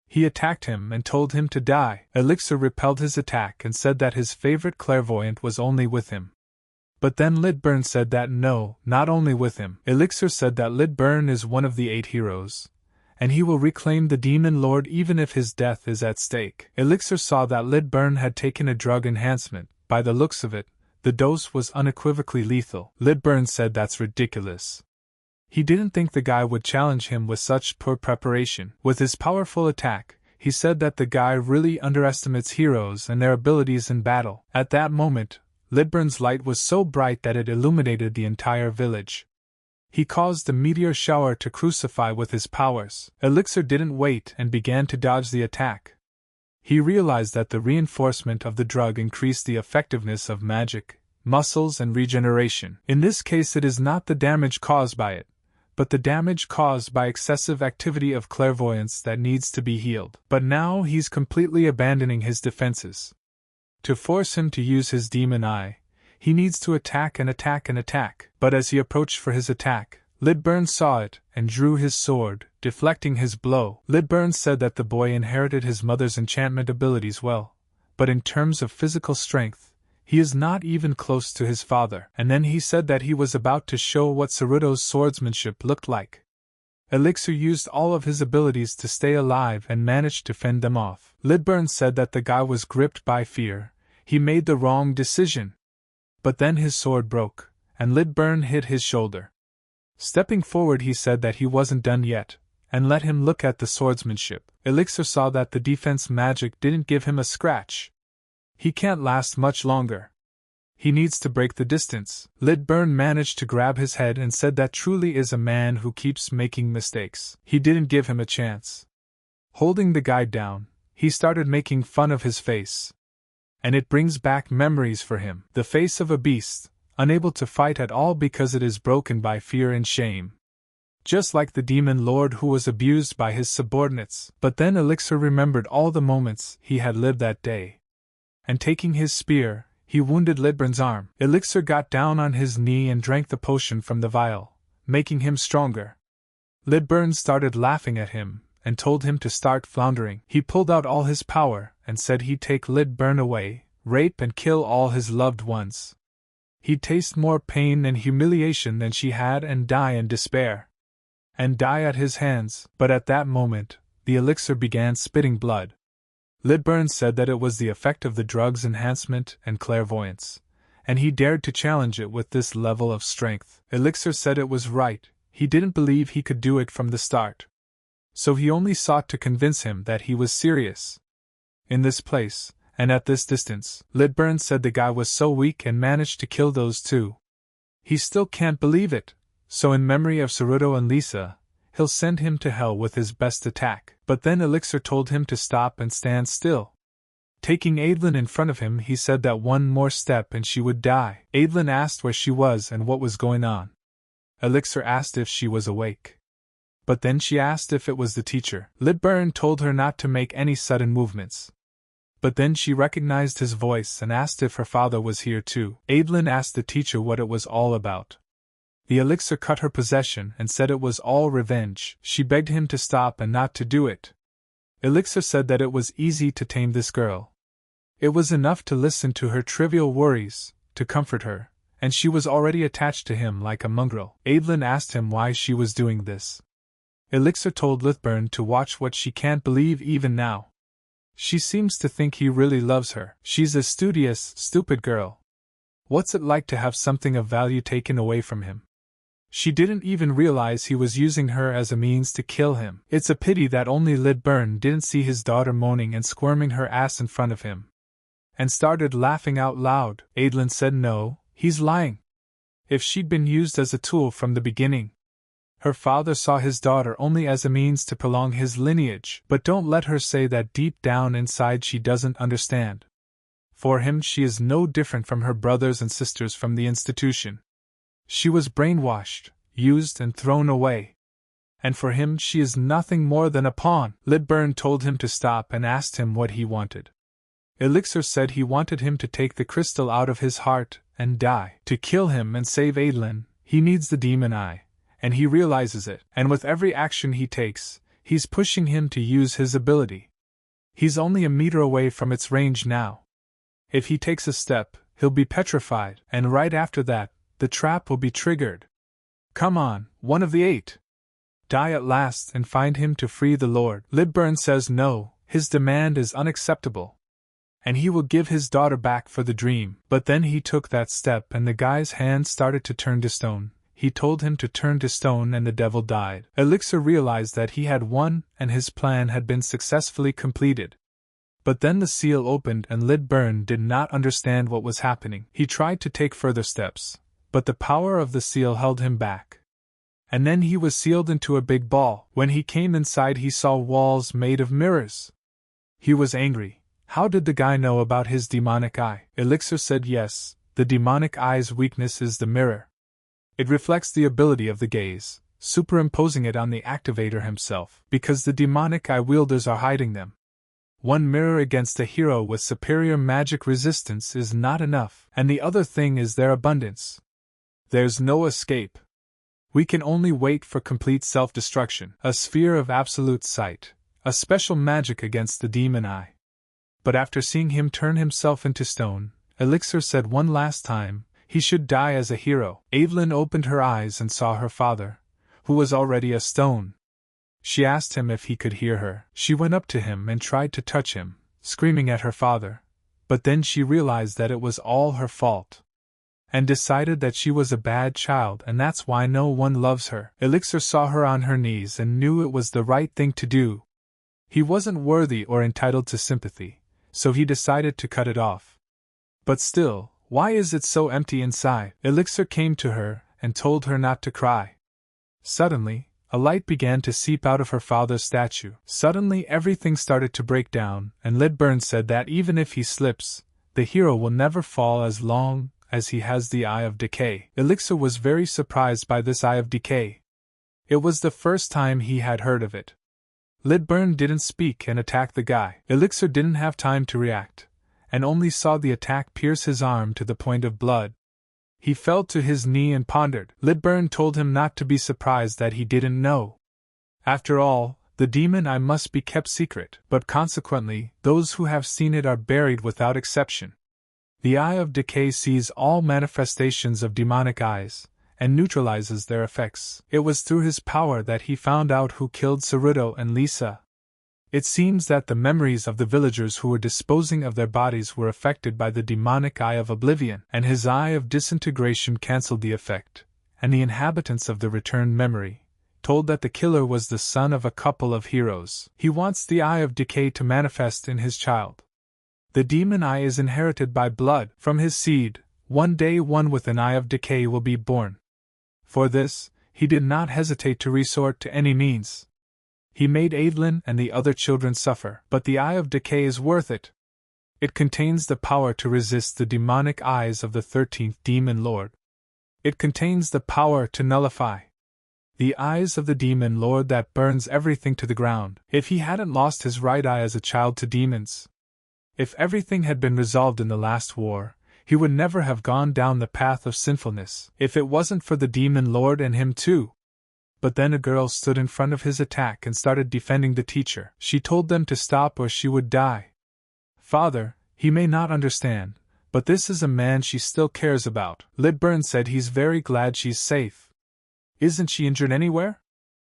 He attacked him and told him to die. Elixir repelled his attack and said that his favorite clairvoyant was only with him. But then Lithburn said that no, not only with him. Elixir said that Lithburn is one of the 8 heroes, and he will reclaim the demon lord even if his death is at stake. Elixir saw that Lithburn had taken a drug enhancement. By the looks of it, the dose was unequivocally lethal. Lithburn said that's ridiculous. He didn't think the guy would challenge him with such poor preparation. With his powerful attack, he said that the guy really underestimates heroes and their abilities in battle. At that moment, Lithburn's light was so bright that it illuminated the entire village. He caused a meteor shower to crucify with his powers. Elixir didn't wait and began to dodge the attack. He realized that the reinforcement of the drug increased the effectiveness of magic, muscles, and regeneration. In this case, it is not the damage caused by it, but the damage caused by excessive activity of clairvoyance that needs to be healed. But now he's completely abandoning his defenses. To force him to use his demon eye, he needs to attack and attack and attack. But as he approached for his attack, Lithburn saw it and drew his sword, deflecting his blow. Lithburn said that the boy inherited his mother's enchantment abilities well, but in terms of physical strength, he is not even close to his father. And then he said that he was about to show what Ceruto's swordsmanship looked like. Elixir used all of his abilities to stay alive and managed to fend them off. Lithburn said that the guy was gripped by fear. He made the wrong decision. But then his sword broke, and Lithburn hit his shoulder. Stepping forward, he said that he wasn't done yet, and let him look at the swordsmanship. Elixir saw that the defense magic didn't give him a scratch. He can't last much longer. He needs to break the distance. Lidburn managed to grab his head and said that truly is a man who keeps making mistakes. He didn't give him a chance. Holding the guy down, he started making fun of his face. And it brings back memories for him. The face of a beast, unable to fight at all because it is broken by fear and shame. Just like the demon lord who was abused by his subordinates. But then Elixir remembered all the moments he had lived that day. And taking his spear, he wounded Lidburn's arm. Elixir got down on his knee and drank the potion from the vial, making him stronger. Lidburn started laughing at him, and told him to start floundering. He pulled out all his power, and said he'd take Lidburn away, rape and kill all his loved ones. He'd taste more pain and humiliation than she had and die in despair. And die at his hands, but at that moment, the elixir began spitting blood. Lidburn said that it was the effect of the drug's enhancement and clairvoyance, and he dared to challenge it with this level of strength. Elixir said it was right, he didn't believe he could do it from the start. So he only sought to convince him that he was serious. In this place, and at this distance, Lidburn said the guy was so weak and managed to kill those two. He still can't believe it, so in memory of Saruto and Lisa, he'll send him to hell with his best attack. But then Elixir told him to stop and stand still. Taking Adlyn in front of him, he said that one more step and she would die. Adlyn asked where she was and what was going on. Elixir asked if she was awake. But then she asked if it was the teacher. Lidburn told her not to make any sudden movements. But then she recognized his voice and asked if her father was here too. Adlyn asked the teacher what it was all about. The elixir cut her possession and said it was all revenge. She begged him to stop and not to do it. Elixir said that it was easy to tame this girl. It was enough to listen to her trivial worries, to comfort her, and she was already attached to him like a mongrel. Adlyn asked him why she was doing this. Elixir told Lidburn to watch what she can't believe even now. She seems to think he really loves her. She's a studious, stupid girl. What's it like to have something of value taken away from him? She didn't even realize he was using her as a means to kill him. It's a pity that only Lidburn didn't see his daughter moaning and squirming her ass in front of him. And started laughing out loud. Adlyn said no, he's lying. If she'd been used as a tool from the beginning. Her father saw his daughter only as a means to prolong his lineage. But don't let her say that deep down inside she doesn't understand. For him she is no different from her brothers and sisters from the institution. She was brainwashed, used and thrown away. And for him she is nothing more than a pawn. Lidburn told him to stop and asked him what he wanted. Elixir said he wanted him to take the crystal out of his heart and die. To kill him and save Adlyn, he needs the demon eye, and he realizes it. And with every action he takes, he's pushing him to use his ability. He's only a meter away from its range now. If he takes a step, he'll be petrified, and right after that, the trap will be triggered. Come on, one of the 8. Die at last and find him to free the Lord. Lidburn says no, his demand is unacceptable. And he will give his daughter back for the dream. But then he took that step and the guy's hand started to turn to stone. He told him to turn to stone and the devil died. Elixir realized that he had won and his plan had been successfully completed. But then the seal opened and Lidburn did not understand what was happening. He tried to take further steps, but the power of the seal held him back. And then he was sealed into a big ball. When he came inside he saw walls made of mirrors. He was angry. How did the guy know about his demonic eye? Elixir said yes, the demonic eye's weakness is the mirror. It reflects the ability of the gaze, superimposing it on the activator himself, because the demonic eye wielders are hiding them. One mirror against a hero with superior magic resistance is not enough, and the other thing is their abundance. There's no escape. We can only wait for complete self-destruction, a sphere of absolute sight, a special magic against the demon eye. But after seeing him turn himself into stone, Elixir said one last time, he should die as a hero. Adlyn opened her eyes and saw her father, who was already a stone. She asked him if he could hear her. She went up to him and tried to touch him, screaming at her father, but then she realized that it was all her fault. And decided that she was a bad child and that's why no one loves her. Elixir saw her on her knees and knew it was the right thing to do. He wasn't worthy or entitled to sympathy, so he decided to cut it off. But still, why is it so empty inside? Elixir came to her and told her not to cry. Suddenly, a light began to seep out of her father's statue. Suddenly everything started to break down, and Lidburn said that even if he slips, the hero will never fall as long as he has the Eye of Decay. Elixir was very surprised by this Eye of Decay. It was the first time he had heard of it. Lidburn didn't speak and attack the guy. Elixir didn't have time to react, and only saw the attack pierce his arm to the point of blood. He fell to his knee and pondered. Lidburn told him not to be surprised that he didn't know. After all, the demon eye must be kept secret, but consequently, those who have seen it are buried without exception. The Eye of Decay sees all manifestations of demonic eyes, and neutralizes their effects. It was through his power that he found out who killed Saruto and Lisa. It seems that the memories of the villagers who were disposing of their bodies were affected by the demonic Eye of Oblivion, and his Eye of Disintegration cancelled the effect, and the inhabitants of the returned memory told that the killer was the son of a couple of heroes. He wants the Eye of Decay to manifest in his child. The demon eye is inherited by blood. From his seed, one day one with an Eye of Decay will be born. For this, he did not hesitate to resort to any means. He made Adlay and the other children suffer, but the Eye of Decay is worth it. It contains the power to resist the demonic eyes of the 13th Demon Lord. It contains the power to nullify the eyes of the Demon Lord that burns everything to the ground. If he hadn't lost his right eye as a child to demons, if everything had been resolved in the last war, he would never have gone down the path of sinfulness, if it wasn't for the Demon Lord and him too. But then a girl stood in front of his attack and started defending the teacher. She told them to stop or she would die. Father, he may not understand, but this is a man she still cares about. Lidburn said he's very glad she's safe. Isn't she injured anywhere?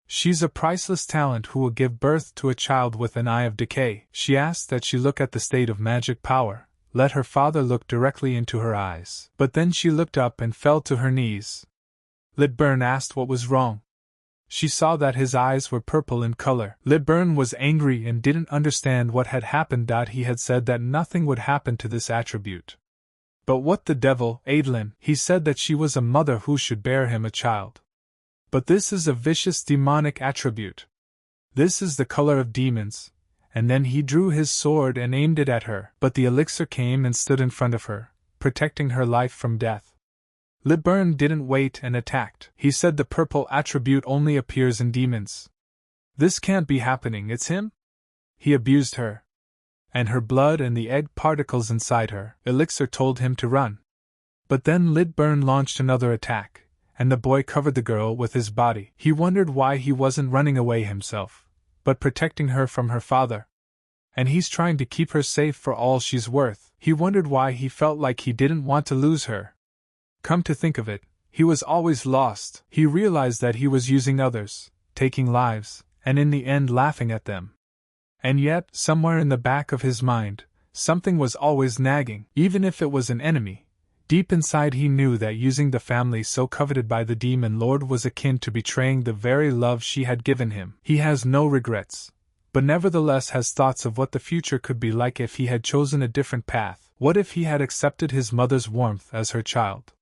She's a priceless talent who will give birth to a child with an Eye of Decay. She asked that she look at the state of magic power. Let her father look directly into her eyes. But then she looked up and fell to her knees. Lidburn asked what was wrong. She saw that his eyes were purple in color. Lidburn was angry and didn't understand what had happened. He had said that nothing would happen to this attribute. But what the devil, Adlay? He said that she was a mother who should bear him a child. But this is a vicious demonic attribute. This is the color of demons. And then he drew his sword and aimed it at her. But the elixir came and stood in front of her, protecting her life from death. Lidburn didn't wait and attacked. He said the purple attribute only appears in demons. This can't be happening, it's him? He abused her. And her blood and the egg particles inside her. Elixir told him to run. But then Lidburn launched another attack, and the boy covered the girl with his body. He wondered why he wasn't running away himself, but protecting her from her father. And he's trying to keep her safe for all she's worth. He wondered why he felt like he didn't want to lose her. Come to think of it, he was always lost. He realized that he was using others, taking lives, and in the end laughing at them. And yet, somewhere in the back of his mind, something was always nagging. Even if it was an enemy, deep inside he knew that using the family so coveted by the Demon Lord was akin to betraying the very love she had given him. He has no regrets, but nevertheless has thoughts of what the future could be like if he had chosen a different path. What if he had accepted his mother's warmth as her child?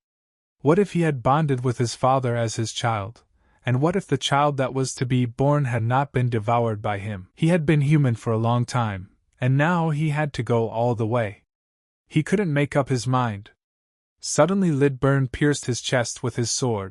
What if he had bonded with his father as his child? And what if the child that was to be born had not been devoured by him? He had been human for a long time, and now he had to go all the way. He couldn't make up his mind. Suddenly Lidburn pierced his chest with his sword,